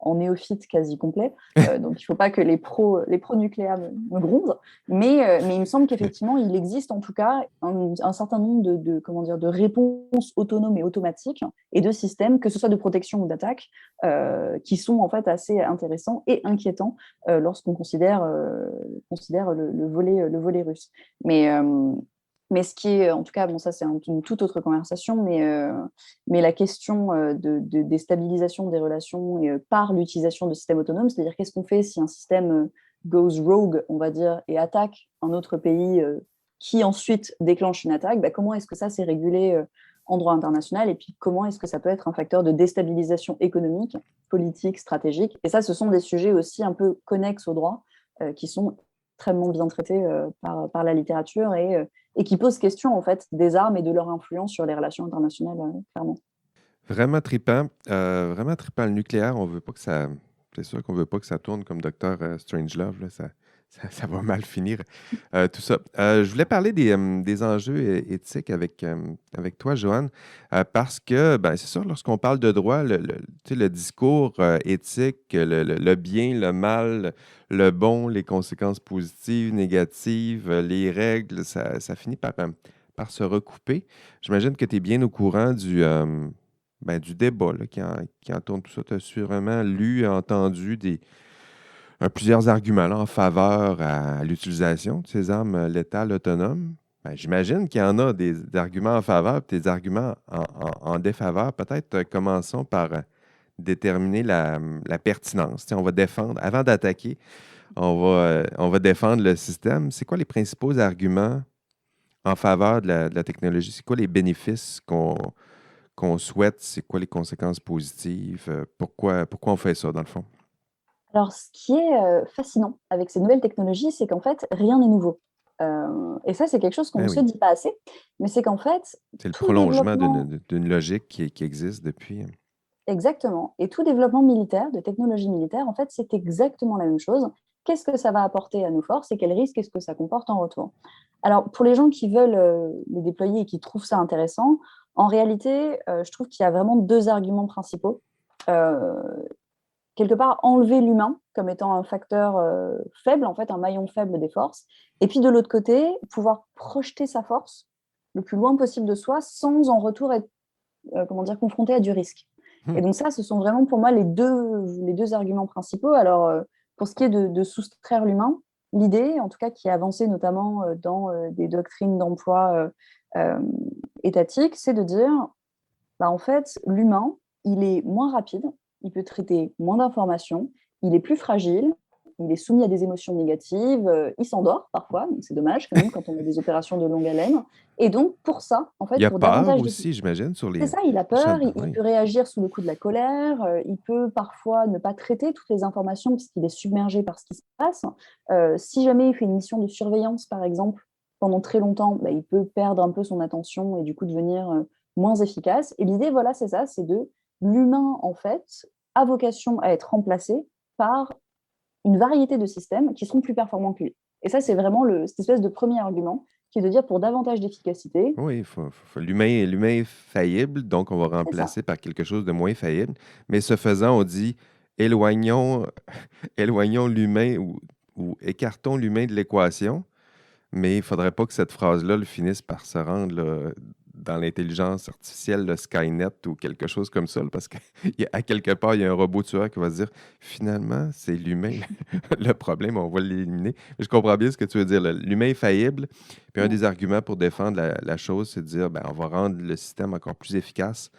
en néophyte quasi complet. Donc, il ne faut pas que les pros nucléaires me grondent. Mais il me semble qu'effectivement, il existe en tout cas un certain nombre de réponses autonomes et automatiques et de systèmes, que ce soit de protection ou d'attaque, qui sont en fait assez intéressants et inquiétants lorsqu'on considère le volet russe. Mais ce qui est, en tout cas, bon, ça c'est une toute autre conversation, mais la question de déstabilisation des relations par l'utilisation de systèmes autonomes, c'est-à-dire qu'est-ce qu'on fait si un système goes rogue, on va dire, et attaque un autre pays qui ensuite déclenche une attaque, comment est-ce que ça c'est régulé en droit international et puis comment est-ce que ça peut être un facteur de déstabilisation économique, politique, stratégique. Et ça, ce sont des sujets aussi un peu connexes au droit qui sont extrêmement bien traités par la littérature et qui posent question en fait des armes et de leur influence sur les relations internationales, clairement. Vraiment trippant. Le nucléaire, on veut pas que ça. C'est sûr qu'on veut pas que ça tourne comme Docteur Strangelove. Là. Ça va mal finir, tout ça. Je voulais parler des enjeux éthiques avec toi, Joanne, parce que, ben, c'est sûr, lorsqu'on parle de droit, tu sais, le discours éthique, le bien, le mal, le bon, les conséquences positives, négatives, les règles, ça finit par se recouper. J'imagine que tu es bien au courant du débat là, qui entoure tout ça. Tu as sûrement lu, entendu plusieurs arguments là, en faveur à l'utilisation de ces armes létales autonomes. Ben, j'imagine qu'il y en a des arguments en faveur et des arguments en défaveur. Peut-être commençons par déterminer la pertinence. Tu sais, on va défendre, avant d'attaquer, on va défendre le système. C'est quoi les principaux arguments en faveur de la technologie? C'est quoi les bénéfices qu'on souhaite? C'est quoi les conséquences positives? Pourquoi on fait ça, dans le fond? Alors, ce qui est fascinant avec ces nouvelles technologies, c'est qu'en fait, rien n'est nouveau. Et ça, c'est quelque chose qu'on Ben ne se oui, dit pas assez, mais c'est qu'en fait, c'est le tout prolongement développement, d'une logique qui existe depuis. exactement, et tout développement militaire, de technologie militaire, en fait, c'est exactement la même chose. Qu'est-ce que ça va apporter à nos forces et quels risques est-ce que ça comporte en retour? Alors, pour les gens qui veulent les déployer et qui trouvent ça intéressant, en réalité, je trouve qu'il y a vraiment deux arguments principaux. Euh, Quelque part enlever l'humain comme étant un facteur faible, en fait, un maillon faible des forces, et puis de l'autre côté, pouvoir projeter sa force le plus loin possible de soi sans en retour être comment dire, confronté à du risque. Hmm. Et donc ça, ce sont vraiment pour moi les deux arguments principaux. Alors, pour ce qui est de soustraire l'humain, l'idée, en tout cas qui est avancée notamment dans des doctrines d'emploi euh, étatiques, c'est de dire bah, en fait, l'humain, il est moins rapide, il peut traiter moins d'informations, il est plus fragile, il est soumis à des émotions négatives, il s'endort parfois, donc c'est dommage quand même quand on a des opérations de longue haleine. Et donc, pour ça, en Il fait, y a pour peur davantage aussi, d'efficacité, j'imagine, sur c'est ça, il a les champs peur, de il oui. peut réagir sous le coup de la colère, il peut parfois ne pas traiter toutes les informations puisqu'il est submergé par ce qui se passe. Si jamais il fait une mission de surveillance, par exemple, pendant très longtemps, bah, il peut perdre un peu son attention et du coup devenir moins efficace. Et l'idée, voilà, c'est ça, c'est de l'humain, en fait, a vocation à être remplacé par une variété de systèmes qui seront plus performants que lui. Et ça, c'est vraiment cette espèce de premier argument qui est de dire pour davantage d'efficacité, Oui, l'humain est faillible, donc on va c'est ça. remplacer par quelque chose de moins faillible. Mais ce faisant, on dit éloignons, éloignons l'humain ou écartons l'humain de l'équation. Mais il ne faudrait pas que cette phrase-là le finisse par se rendre là, dans l'intelligence artificielle, le Skynet ou quelque chose comme ça, là, parce qu'à quelque part, il y a un robot tueur qui va se dire finalement, c'est l'humain le problème, on va l'éliminer. Je comprends bien ce que tu veux dire. Là. L'humain est faillible. Puis un Mm. des arguments pour défendre la chose, c'est de dire ben, on va rendre le système encore plus efficace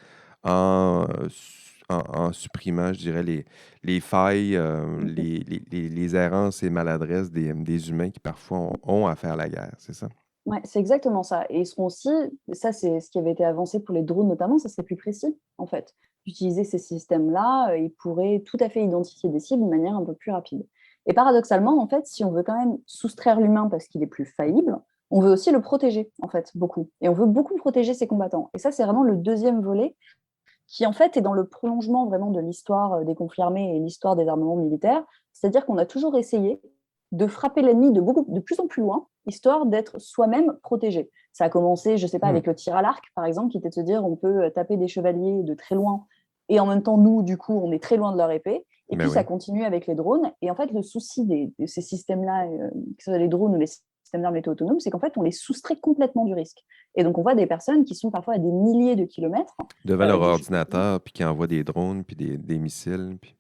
en supprimant, je dirais, les failles, Mhm. les errances et maladresses des humains qui parfois ont à faire la guerre, c'est ça? Ouais, c'est exactement ça. Et ils seront aussi, ça c'est ce qui avait été avancé pour les drones notamment, ça c'est plus précis en fait. D'utiliser ces systèmes-là, ils pourraient tout à fait identifier des cibles de manière un peu plus rapide. Et paradoxalement, en fait, si on veut quand même soustraire l'humain parce qu'il est plus faillible, on veut aussi le protéger en fait beaucoup. Et on veut beaucoup protéger ses combattants. Et ça c'est vraiment le deuxième volet qui en fait est dans le prolongement vraiment de l'histoire des conflits armés et l'histoire des armements militaires. C'est-à-dire qu'on a toujours essayé de frapper l'ennemi de plus en plus loin, histoire d'être soi-même protégé. Ça a commencé, je ne sais pas, Hmm. avec le tir à l'arc, par exemple, qui était de se dire on peut taper des chevaliers de très loin, et en même temps, nous, du coup, on est très loin de leur épée. Et Ben puis, ça oui. continue avec les drones. Et en fait, le souci de ces systèmes-là, que ce soit les drones ou les systèmes d'armes autonomes, c'est qu'en fait, on les soustrait complètement du risque. Et donc, on voit des personnes qui sont parfois à des milliers de kilomètres Devant leur du ordinateur, puis qui envoient des drones, puis des missiles. Puis...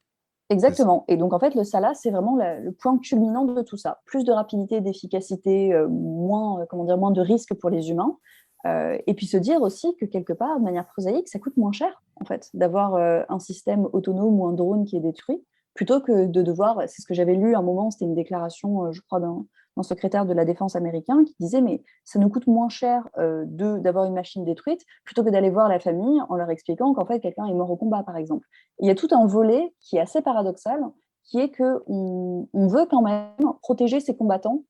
c'est ça. Exactement. Et donc, en fait, le SALA, c'est vraiment le point culminant de tout ça. Plus de rapidité, d'efficacité, moins, comment dire, moins de risques pour les humains. Et puis se dire aussi que quelque part, de manière prosaïque, ça coûte moins cher, en fait, d'avoir un système autonome ou un drone qui est détruit, plutôt que de devoir, c'est ce que j'avais lu à un moment, c'était une déclaration, je crois, d'un secrétaire de la Défense américain qui disait, mais ça nous coûte moins cher d'avoir une machine détruite, plutôt que d'aller voir la famille en leur expliquant qu'en fait, quelqu'un est mort au combat, par exemple. Il y a tout un volet qui est assez paradoxal, qui est qu'on veut quand même protéger ces combattants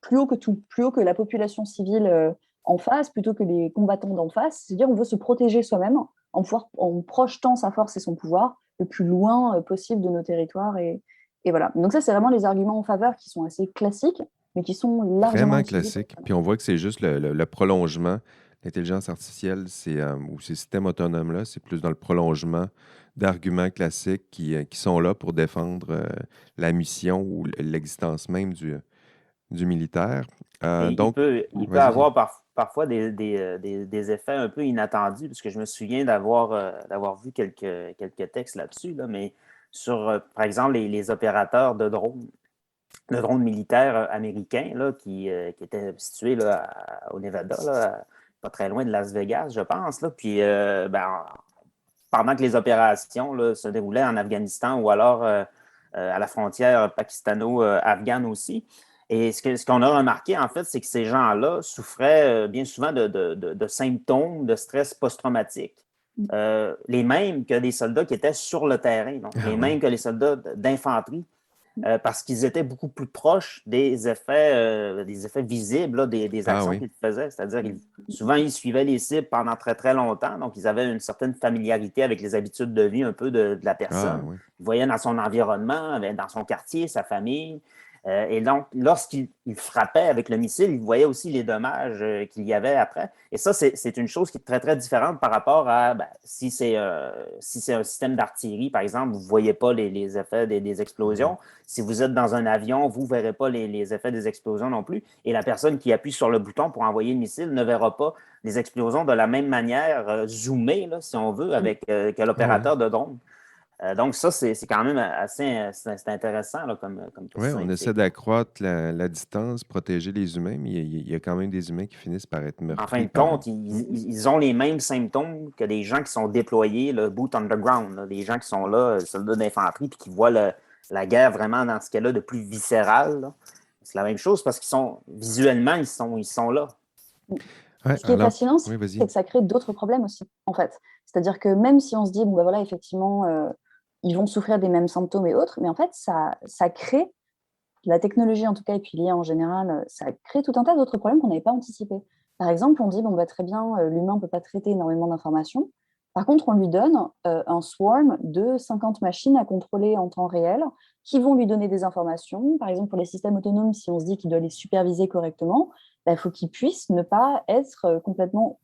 plus haut que tout, plus haut que la population civile en face, plutôt que les combattants d'en face. C'est-à-dire on veut se protéger soi-même en projetant sa force et son pouvoir le plus loin possible de nos territoires Et voilà. Donc ça, c'est vraiment les arguments en faveur qui sont assez classiques, mais qui sont largement Vraiment utilisés. classique. Puis on voit que c'est juste le prolongement. L'intelligence artificielle, ou ces systèmes autonomes-là, c'est plus dans le prolongement d'arguments classiques qui sont là pour défendre la mission ou l'existence même du militaire. Et Donc, il peut vas-y. avoir parfois des effets un peu inattendus, parce que je me souviens d'avoir vu quelques textes là-dessus, là, mais sur, par exemple, les opérateurs de drones, le drone militaire américain là, qui était situé là, au Nevada, là, pas très loin de Las Vegas, je pense. Là. Puis, pendant que les opérations là, se déroulaient en Afghanistan ou alors à la frontière pakistano-afghane aussi. Et ce qu'on a remarqué, en fait, c'est que ces gens-là souffraient bien souvent de symptômes de stress post-traumatique. Les mêmes que des soldats qui étaient sur le terrain, donc les mêmes que les soldats d'infanterie. Parce qu'ils étaient beaucoup plus proches des effets visibles là, des actions qu'ils faisaient. C'est-à-dire qu'ils souvent, ils suivaient les cibles pendant très, très longtemps. Donc, ils avaient une certaine familiarité avec les habitudes de vie un peu de la personne. Ils voyaient dans son environnement, dans son quartier, sa famille. Et donc, lorsqu'il frappait avec le missile, il voyait aussi les dommages qu'il y avait après. Et ça, c'est une chose qui est très, très différente par rapport à si c'est un système d'artillerie, par exemple, vous ne voyez pas les effets des explosions. Si vous êtes dans un avion, vous ne verrez pas les effets des explosions non plus. Et la personne qui appuie sur le bouton pour envoyer le missile ne verra pas les explosions de la même manière, zoomées, là, si on veut, que l'opérateur de drone. Donc, ça, c'est quand même assez c'est intéressant là, comme Oui, question on éthique. essaie d'accroître la distance, protéger les humains, mais il y a quand même des humains qui finissent par être En fin meurtris de par... compte, ils ont les mêmes symptômes que des gens qui sont déployés, le boot on the ground, là, des gens qui sont là, soldats d'infanterie, puis qui voient la guerre vraiment dans ce cas-là de plus viscéral. Là. C'est la même chose parce qu'ils sont visuellement, ils sont là. Ouais, Ce qui est fascinant, oui, c'est vas-y. que ça crée d'autres problèmes aussi, en fait. C'est-à-dire que même si on se dit, bon, ben voilà, effectivement, ils vont souffrir des mêmes symptômes et autres, mais en fait, ça crée, la technologie en tout cas, et puis l'IA en général, ça crée tout un tas d'autres problèmes qu'on n'avait pas anticipés. Par exemple, on dit, bon, bah, très bien, l'humain ne peut pas traiter énormément d'informations. Par contre, on lui donne un swarm de 50 machines à contrôler en temps réel qui vont lui donner des informations. Par exemple, pour les systèmes autonomes, si on se dit qu'il doit les superviser correctement, bah, il faut qu'il puisse ne pas être complètement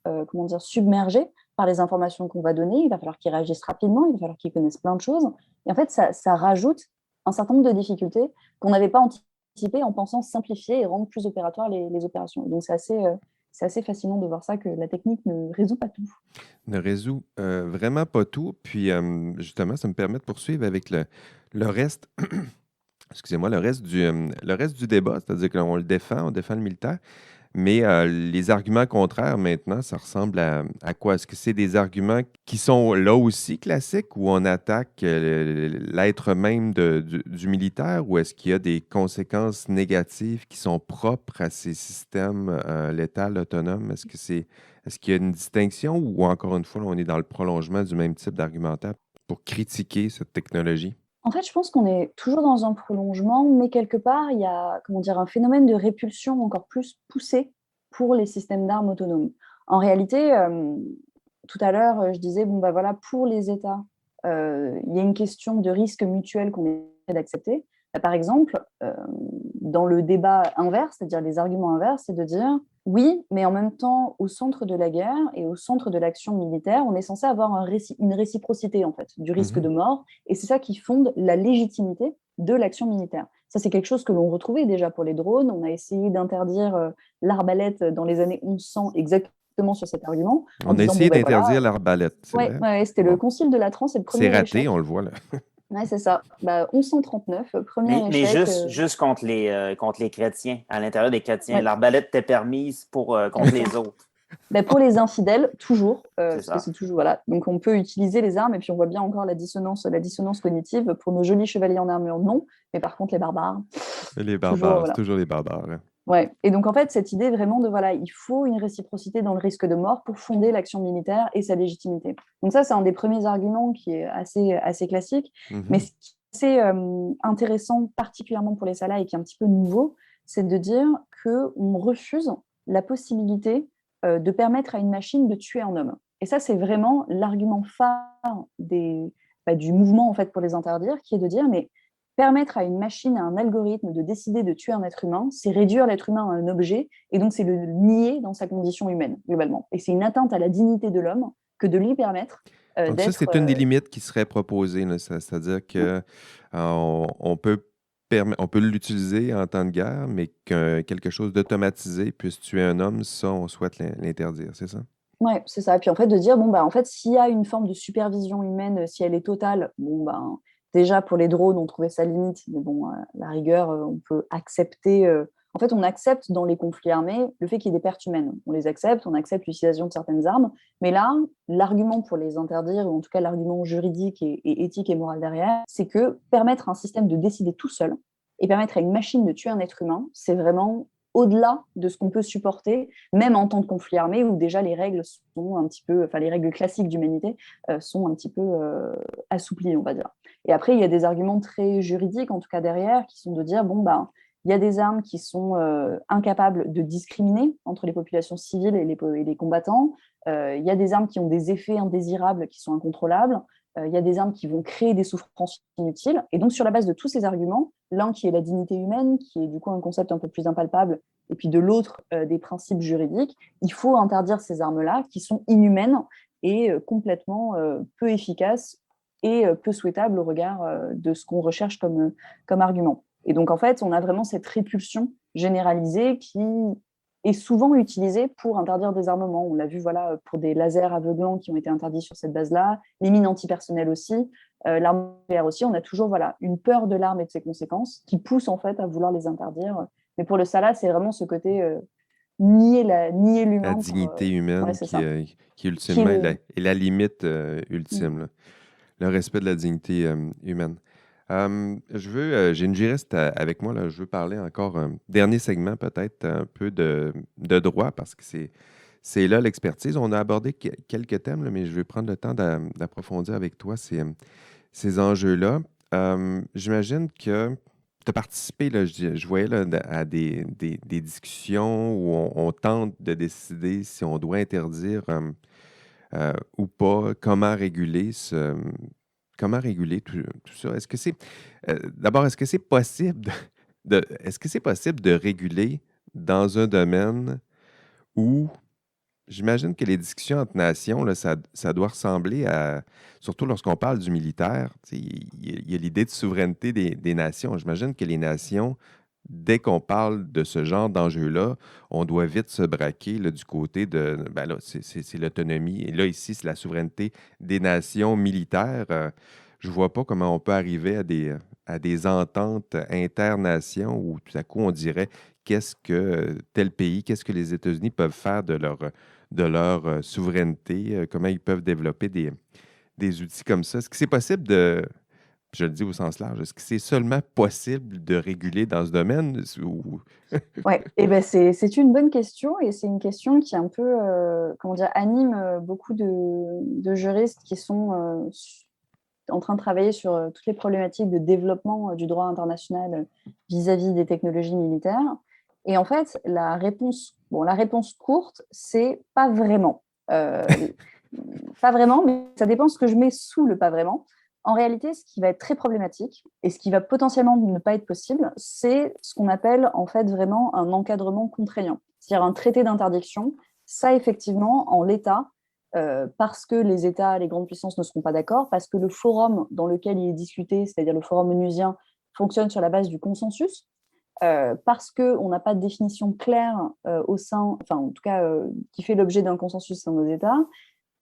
submergé par les informations qu'on va donner. Il va falloir qu'il réagisse rapidement, il va falloir qu'il connaisse plein de choses. Et en fait, ça rajoute un certain nombre de difficultés qu'on n'avait pas anticipées en pensant simplifier et rendre plus opératoires les opérations. Et donc, c'est assez fascinant de voir ça, que la technique ne résout pas tout. Ne résout vraiment pas tout. Puis, justement, ça me permet de poursuivre avec le reste, excusez-moi, le reste du débat, c'est-à-dire qu'on on défend le militaire. Mais les arguments contraires, maintenant, ça ressemble à quoi? Est-ce que c'est des arguments qui sont là aussi classiques où on attaque l'être même du militaire ou est-ce qu'il y a des conséquences négatives qui sont propres à ces systèmes létals autonomes? Est-ce qu'il y a une distinction ou encore une fois, on est dans le prolongement du même type d'argumentaire pour critiquer cette technologie? En fait, je pense qu'on est toujours dans un prolongement, mais quelque part, il y a un phénomène de répulsion encore plus poussé pour les systèmes d'armes autonomes. En réalité, tout à l'heure, je disais, bon, bah voilà, pour les États, il y a une question de risque mutuel qu'on est d'accepter. Par exemple, dans le débat inverse, c'est-à-dire les arguments inverses, c'est de dire oui, mais en même temps, au centre de la guerre et au centre de l'action militaire, on est censé avoir une réciprocité en fait du risque de mort, et c'est ça qui fonde la légitimité de l'action militaire. Ça, c'est quelque chose que l'on retrouvait déjà pour les drones. On a essayé d'interdire l'arbalète dans les années 1100 exactement sur cet argument. On a essayé d'interdire l'arbalète, c'est vrai. Ouais, c'était le Concile de Latran, c'est le premier C'est raté, échec. on le voit là. Ouais, c'est ça. 1139, premier Mais échec. juste contre les chrétiens, à l'intérieur des chrétiens. Ouais. L'arbalète était permise contre les autres. Pour les infidèles, toujours, parce que ça. c'est toujours voilà. Donc on peut utiliser les armes et puis on voit bien encore la dissonance cognitive. Pour nos jolis chevaliers en armure, non, mais par contre les barbares. Les barbares, toujours, voilà. c'est toujours les barbares. Hein. Ouais. Et donc en fait cette idée vraiment de voilà, il faut une réciprocité dans le risque de mort pour fonder l'action militaire et sa légitimité. Donc ça c'est un des premiers arguments qui est assez classique, mais ce qui est assez intéressant particulièrement pour les Salas et qui est un petit peu nouveau, c'est de dire que on refuse la possibilité de permettre à une machine de tuer un homme. Et ça, c'est vraiment l'argument phare du mouvement en fait, pour les interdire, qui est de dire, mais permettre à une machine, à un algorithme de décider de tuer un être humain, c'est réduire l'être humain à un objet, et donc c'est le nier dans sa condition humaine, globalement. Et c'est une atteinte à la dignité de l'homme que de lui permettre Donc ça, d'être... c'est une des limites qui serait proposée, là. C'est-à-dire que on peut l'utiliser en temps de guerre, mais que quelque chose d'automatisé puisse tuer un homme, ça, on souhaite l'interdire, c'est ça? Ouais, c'est ça. Et puis en fait, de dire, bon, bah, en fait, s'il y a une forme de supervision humaine, si elle est totale, bon, ben, déjà pour les drones, on trouvait ça limite, mais bon, à la rigueur, on peut accepter. En fait, on accepte dans les conflits armés le fait qu'il y ait des pertes humaines. On les accepte, on accepte l'utilisation de certaines armes. Mais là, l'argument pour les interdire, ou en tout cas l'argument juridique et éthique et moral derrière, c'est que permettre à un système de décider tout seul et permettre à une machine de tuer un être humain, c'est vraiment au-delà de ce qu'on peut supporter, même en temps de conflit armé, où déjà les règles sont un petit peu, enfin les règles classiques d'humanité sont un petit peu assouplies, on va dire. Et après, il y a des arguments très juridiques, en tout cas derrière, qui sont de dire, bon, ben, il y a des armes qui sont incapables de discriminer entre les populations civiles et les combattants. Il y a des armes qui ont des effets indésirables qui sont incontrôlables. Il y a des armes qui vont créer des souffrances inutiles. Et donc, sur la base de tous ces arguments, l'un qui est la dignité humaine, qui est du coup un concept un peu plus impalpable, et puis de l'autre, des principes juridiques, il faut interdire ces armes-là qui sont inhumaines et complètement peu efficaces et peu souhaitables au regard de ce qu'on recherche comme argument. Et donc, en fait, on a vraiment cette répulsion généralisée qui est souvent utilisée pour interdire des armements. On l'a vu voilà, pour des lasers aveuglants qui ont été interdits sur cette base-là, les mines antipersonnelles aussi, l'arme nucléaire aussi. On a toujours voilà, une peur de l'arme et de ses conséquences qui pousse en fait à vouloir les interdire. Mais pour le Salah, c'est vraiment ce côté nier La l'humain. dignité Ouais, humaine c'est ça. qui Qui est ultimement est la limite ultime, là. Le respect de la dignité humaine. J'ai une juriste avec moi, là. Je veux parler encore un dernier segment, peut-être un peu de droit, parce que c'est là l'expertise. On a abordé quelques thèmes, là, mais je vais prendre le temps d'approfondir avec toi ces enjeux-là. J'imagine que tu as participé, là, je voyais là, à des discussions où on tente de décider si on doit interdire ou pas, comment réguler tout ça. D'abord, est-ce que c'est possible est-ce que c'est possible de réguler dans un domaine où j'imagine que les discussions entre nations, là, ça doit ressembler à, surtout lorsqu'on parle du militaire, tu sais, il y a l'idée de souveraineté des nations. J'imagine que les nations, dès qu'on parle de ce genre d'enjeu-là, on doit vite se braquer là, du côté de, ben là, c'est l'autonomie. Et là, ici, c'est la souveraineté des nations militaires. Je ne vois pas comment on peut arriver à des ententes internations où tout à coup, on dirait qu'est-ce que tel pays, qu'est-ce que les États-Unis peuvent faire de leur souveraineté, comment ils peuvent développer des outils comme ça. Est-ce que c'est possible je le dis au sens large, est-ce que c'est seulement possible de réguler dans ce domaine ou... Ouais, et ben c'est une bonne question et c'est une question qui un peu comment dire anime beaucoup de juristes qui sont en train de travailler sur toutes les problématiques de développement du droit international vis-à-vis des technologies militaires. Et en fait, la réponse courte, c'est pas vraiment. Euh, Pas vraiment, mais ça dépend de ce que je mets sous le pas vraiment. En réalité, ce qui va être très problématique et ce qui va potentiellement ne pas être possible, c'est ce qu'on appelle en fait vraiment un encadrement contraignant, c'est-à-dire un traité d'interdiction. Ça, effectivement, en l'état, parce que les États, les grandes puissances ne seront pas d'accord, parce que le forum dans lequel il est discuté, c'est-à-dire le forum onusien, fonctionne sur la base du consensus, parce qu'on n'a pas de définition claire au sein, enfin en tout cas qui fait l'objet d'un consensus dans nos États,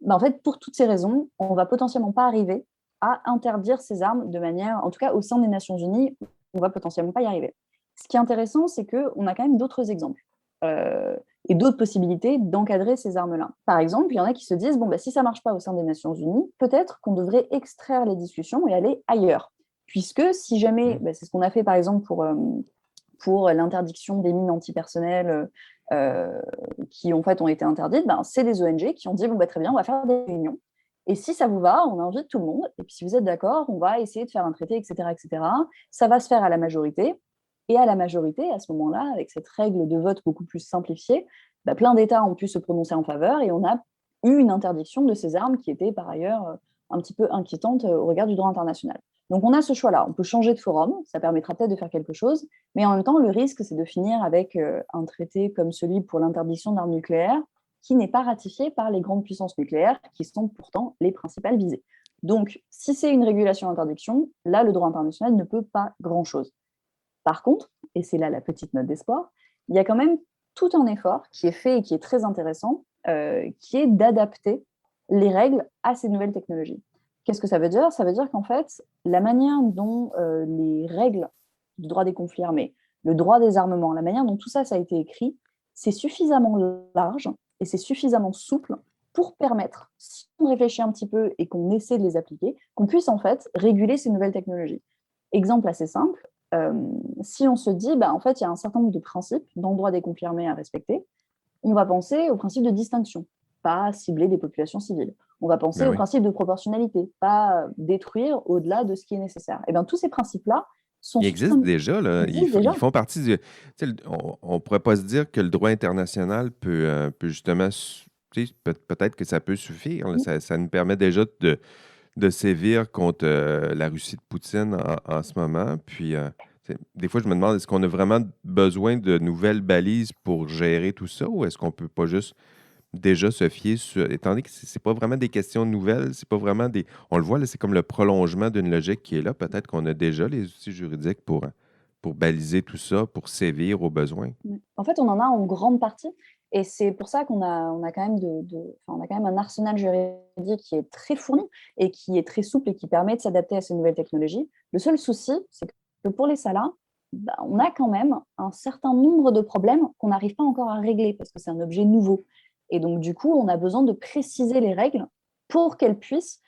ben, en fait, pour toutes ces raisons, on ne va potentiellement pas arriver à interdire ces armes de manière, en tout cas au sein des Nations Unies, on ne va potentiellement pas y arriver. Ce qui est intéressant, c'est qu'on a quand même d'autres exemples euh, et d'autres possibilités d'encadrer ces armes-là. Par exemple, il y en a qui se disent, bon, ben, si ça ne marche pas au sein des Nations Unies, peut-être qu'on devrait extraire les discussions et aller ailleurs. Puisque si jamais, ben, c'est ce qu'on a fait par exemple pour l'interdiction des mines antipersonnelles qui en fait ont été interdites, ben, c'est des ONG qui ont dit bon, bah, très bien, on va faire des réunions. Et si ça vous va, on invite tout le monde. Et puis si vous êtes d'accord, on va essayer de faire un traité, etc., etc. Ça va se faire à la majorité. Et à la majorité, à ce moment-là, avec cette règle de vote beaucoup plus simplifiée, bah, plein d'États ont pu se prononcer en faveur et on a eu une interdiction de ces armes qui était par ailleurs un petit peu inquiétante au regard du droit international. Donc, on a ce choix-là. On peut changer de forum, ça permettra peut-être de faire quelque chose, mais en même temps, le risque, c'est de finir avec un traité comme celui pour l'interdiction d'armes nucléaires qui n'est pas ratifié par les grandes puissances nucléaires, qui sont pourtant les principales visées. Donc, si c'est une régulation d'interdiction, là, le droit international ne peut pas grand-chose. Par contre, et c'est là la petite note d'espoir, il y a quand même tout un effort qui est fait et qui est très intéressant, qui est d'adapter les règles à ces nouvelles technologies. Qu'est-ce que ça veut dire? Ça veut dire qu'en fait, la manière dont les règles du droit des conflits armés, le droit des armements, la manière dont tout ça, ça a été écrit, c'est suffisamment large et c'est suffisamment souple pour permettre, si on réfléchit un petit peu et qu'on essaie de les appliquer, qu'on puisse en fait réguler ces nouvelles technologies. Exemple assez simple, si on se dit, en fait, il y a un certain nombre de principes dans le droit des conflits armés à respecter, on va penser au principe de distinction, pas cibler des populations civiles. On va penser au principe de proportionnalité, pas détruire au-delà de ce qui est nécessaire. Et bien, tous ces principes-là sont... Ils existent déjà, là. Déjà. Ils font partie du... On ne pourrait pas se dire que le droit international peut justement... Peut-être que ça peut suffire. Là. Ça nous permet déjà de sévir contre la Russie de Poutine en ce moment. Puis, des fois, je me demande, est-ce qu'on a vraiment besoin de nouvelles balises pour gérer tout ça ou est-ce qu'on peut pas juste déjà se fier sur... Étant donné que c'est pas vraiment des questions nouvelles, c'est pas vraiment des... On le voit, là, c'est comme le prolongement d'une logique qui est là. Peut-être qu'on a déjà les outils juridiques pour baliser tout ça, pour sévir aux besoins. En fait, on en a en grande partie. Et c'est pour ça qu'on a quand même on a quand même un arsenal juridique qui est très fourni et qui est très souple et qui permet de s'adapter à ces nouvelles technologies. Le seul souci, c'est que pour les SALA, on a quand même un certain nombre de problèmes qu'on n'arrive pas encore à régler parce que c'est un objet nouveau. Et donc, du coup, on a besoin de préciser les règles pour qu'elles puissent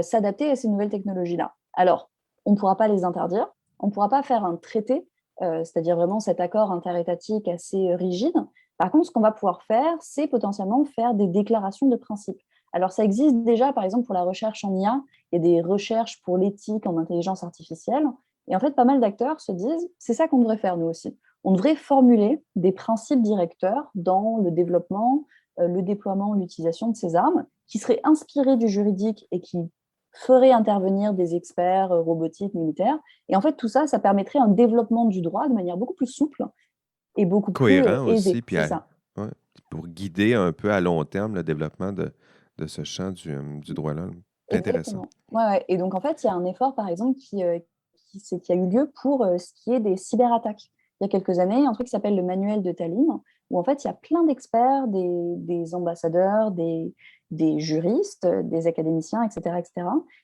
s'adapter à ces nouvelles technologies-là. Alors, on ne pourra pas les interdire, on ne pourra pas faire un traité, c'est-à-dire vraiment cet accord interétatique assez rigide. Par contre, ce qu'on va pouvoir faire, c'est potentiellement faire des déclarations de principe. Alors, ça existe déjà, par exemple, pour la recherche en IA, il y a des recherches pour l'éthique en intelligence artificielle. Et en fait, pas mal d'acteurs se disent, c'est ça qu'on devrait faire nous aussi. On devrait formuler des principes directeurs dans le développement, le déploiement, l'utilisation de ces armes, qui seraient inspirés du juridique et qui feraient intervenir des experts robotiques, militaires. Et en fait, tout ça, ça permettrait un développement du droit de manière beaucoup plus souple et beaucoup Cohérent plus aisée. aussi, puis C'est ça. ouais, pour guider un peu à long terme le développement de ce champ du droit-là. C'est intéressant. Exactement. Ouais. Et donc, en fait, il y a un effort, par exemple, qui a eu lieu pour ce qui est des cyberattaques. Il y a quelques années, un truc qui s'appelle le manuel de Tallinn, où en fait, il y a plein d'experts, des ambassadeurs, des juristes, des académiciens, etc.,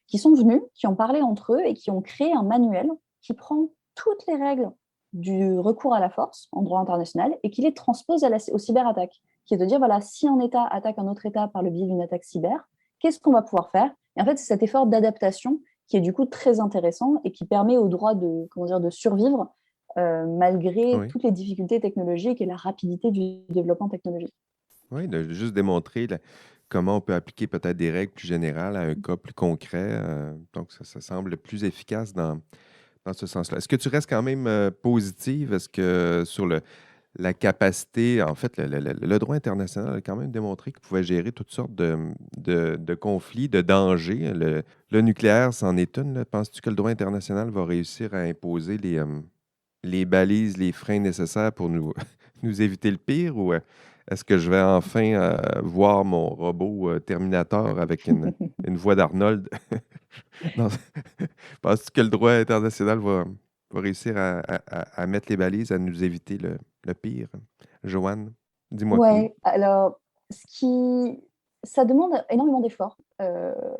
qui sont venus, qui ont parlé entre eux et qui ont créé un manuel qui prend toutes les règles du recours à la force en droit international et qui les transpose aux cyberattaques, qui est de dire, voilà, si un État attaque un autre État par le biais d'une attaque cyber, qu'est-ce qu'on va pouvoir faire? Et en fait, c'est cet effort d'adaptation qui est du coup très intéressant et qui permet au droit de survivre malgré toutes les difficultés technologiques et la rapidité du développement technologique. Oui, de juste démontrer comment on peut appliquer peut-être des règles plus générales à un cas plus concret. Donc, ça semble plus efficace dans ce sens-là. Est-ce que tu restes quand même positive? Est-ce que sur la capacité, en fait, le droit international a quand même démontré qu'il pouvait gérer toutes sortes de conflits, de dangers. Le nucléaire, c'en est une. Là. Penses-tu que le droit international va réussir à imposer les balises, les freins nécessaires pour nous, nous éviter le pire? Ou est-ce que je vais enfin voir mon robot Terminator avec une voix d'Arnold? Non. Penses-tu que le droit international va réussir à mettre les balises, à nous éviter le pire? Joanne, dis-moi que oui. Ouais, alors, ça demande énormément d'efforts.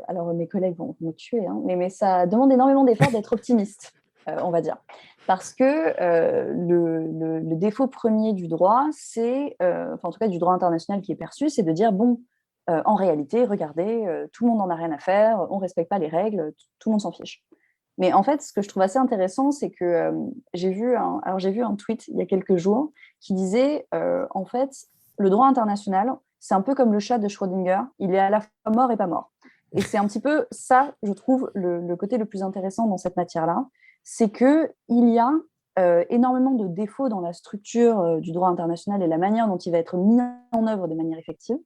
Alors, mes collègues vont me tuer, hein, mais ça demande énormément d'efforts d'être optimiste, on va dire. Parce que le défaut premier du droit, c'est, enfin, en tout cas du droit international qui est perçu, c'est de dire, bon, en réalité, regardez, tout le monde n'en a rien à faire, on ne respecte pas les règles, tout le monde s'en fiche. Mais en fait, ce que je trouve assez intéressant, c'est que j'ai vu un tweet il y a quelques jours qui disait, en fait, le droit international, c'est un peu comme le chat de Schrödinger, il est à la fois mort et pas mort. Et c'est un petit peu ça, je trouve, le côté le plus intéressant dans cette matière-là, c'est qu'il y a énormément de défauts dans la structure du droit international et la manière dont il va être mis en œuvre de manière effective.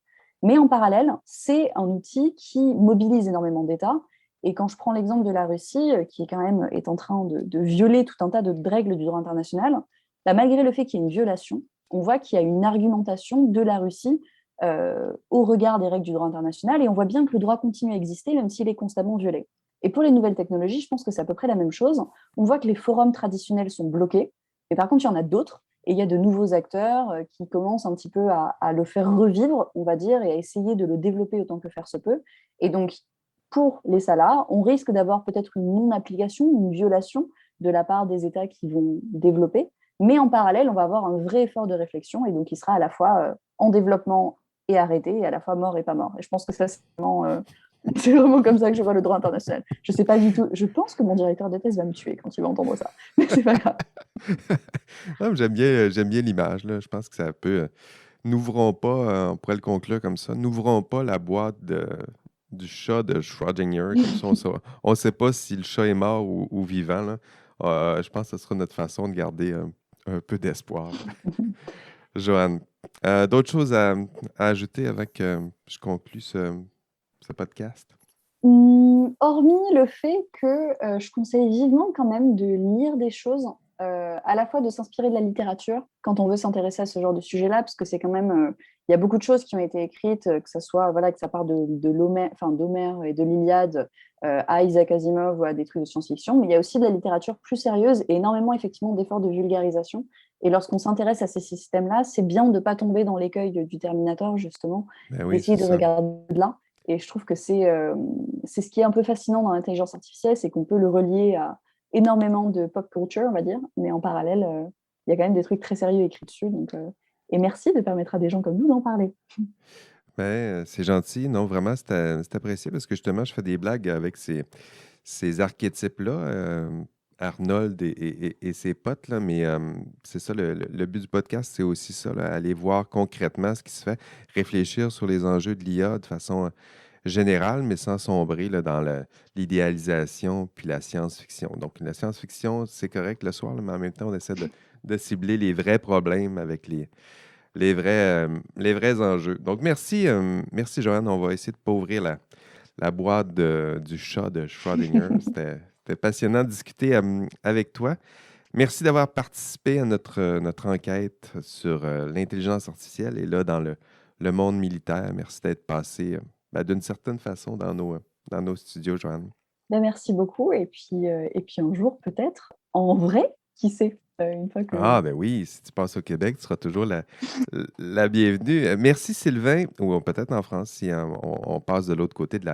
Mais en parallèle, c'est un outil qui mobilise énormément d'États Et quand je prends l'exemple de la Russie, qui quand même est en train de violer tout un tas de règles du droit international, bah, malgré le fait qu'il y ait une violation, on voit qu'il y a une argumentation de la Russie au regard des règles du droit international, et on voit bien que le droit continue à exister, même s'il est constamment violé. Et pour les nouvelles technologies, je pense que c'est à peu près la même chose. On voit que les forums traditionnels sont bloqués, mais par contre, il y en a d'autres, et il y a de nouveaux acteurs qui commencent un petit peu à le faire revivre, on va dire, et à essayer de le développer autant que faire se peut. Et donc, pour les SALA, on risque d'avoir peut-être une non-application, une violation de la part des États qui vont développer, mais en parallèle, on va avoir un vrai effort de réflexion, et donc il sera à la fois en développement et arrêté, et à la fois mort et pas mort. Et je pense que ça, c'est vraiment comme ça que je vois le droit international. Je sais pas du tout. Je pense que mon directeur de thèse va me tuer quand il va entendre ça, mais c'est pas grave. Non, j'aime bien l'image, là. Je pense que ça peut. N'ouvrons pas, on pourrait le conclure comme ça, n'ouvrons pas la boîte du chat de Schrödinger, comme ça, on ne sait pas si le chat est mort ou vivant, là. Je pense que ce sera notre façon de garder un peu d'espoir. Joanne, d'autres choses à ajouter avant que je conclue ce podcast? Hormis le fait que je conseille vivement quand même de lire des choses, à la fois de s'inspirer de la littérature quand on veut s'intéresser à ce genre de sujet-là, parce que c'est quand même, il y a beaucoup de choses qui ont été écrites, que ça soit, voilà, que ça part de l'Homère, enfin, d'Homère et de l'Iliade à Isaac Asimov ou à des trucs de science-fiction, mais il y a aussi de la littérature plus sérieuse et énormément effectivement d'efforts de vulgarisation. Et lorsqu'on s'intéresse à ces systèmes-là, c'est bien de ne pas tomber dans l'écueil du Terminator, justement, Ben oui, d'essayer c'est de ça. regarder de là. Et je trouve que c'est ce qui est un peu fascinant dans l'intelligence artificielle, c'est qu'on peut le relier à énormément de pop culture, on va dire, mais en parallèle, il y a quand même des trucs très sérieux écrits dessus. Donc, et merci de permettre à des gens comme nous d'en parler. Ben, c'est gentil. Non, vraiment, c'est apprécié parce que justement, je fais des blagues avec ces archétypes-là, Arnold et ses potes, là, mais c'est ça, le but du podcast, c'est aussi ça, là, aller voir concrètement ce qui se fait, réfléchir sur les enjeux de l'IA de façon générale, mais sans sombrer là, dans l'idéalisation puis la science-fiction. Donc, la science-fiction, c'est correct le soir, là, mais en même temps, on essaie de cibler les vrais problèmes avec les vrais enjeux. Donc, merci Joanne. On va essayer de pas ouvrir la boîte du chat de Schrödinger. C'était passionnant de discuter avec toi. Merci d'avoir participé à notre enquête sur l'intelligence artificielle et là, dans le monde militaire. Merci d'être passé d'une certaine façon dans nos studios, Joanne. Ben, merci beaucoup. Et puis un jour, peut-être, en vrai, qui sait, une fois que... Ah, ben oui, si tu passes au Québec, tu seras toujours la bienvenue. Merci Sylvain, ou peut-être en France si on passe de l'autre côté de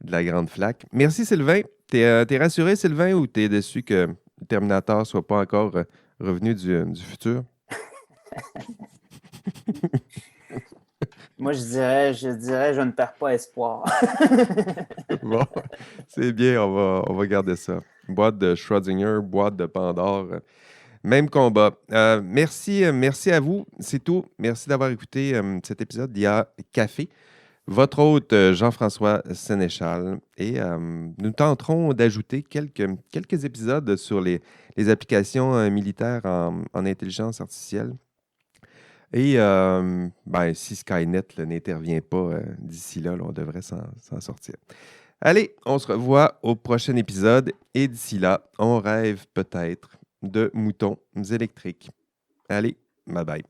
la Grande Flaque. Merci Sylvain. T'es rassuré, Sylvain, ou t'es déçu que le Terminator soit pas encore revenu du futur? Moi, je ne perds pas espoir. Bon, c'est bien, on va garder ça. Boîte de Schrödinger, boîte de Pandore. Même combat. Merci à vous. C'est tout. Merci d'avoir écouté cet épisode d'IA Café. Votre hôte, Jean-François Sénéchal. Et nous tenterons d'ajouter quelques épisodes sur les applications militaires en intelligence artificielle. Et si Skynet là, n'intervient pas d'ici là, on devrait s'en sortir. Allez, on se revoit au prochain épisode. Et d'ici là, on rêve peut-être de moutons électriques. Allez, bye bye.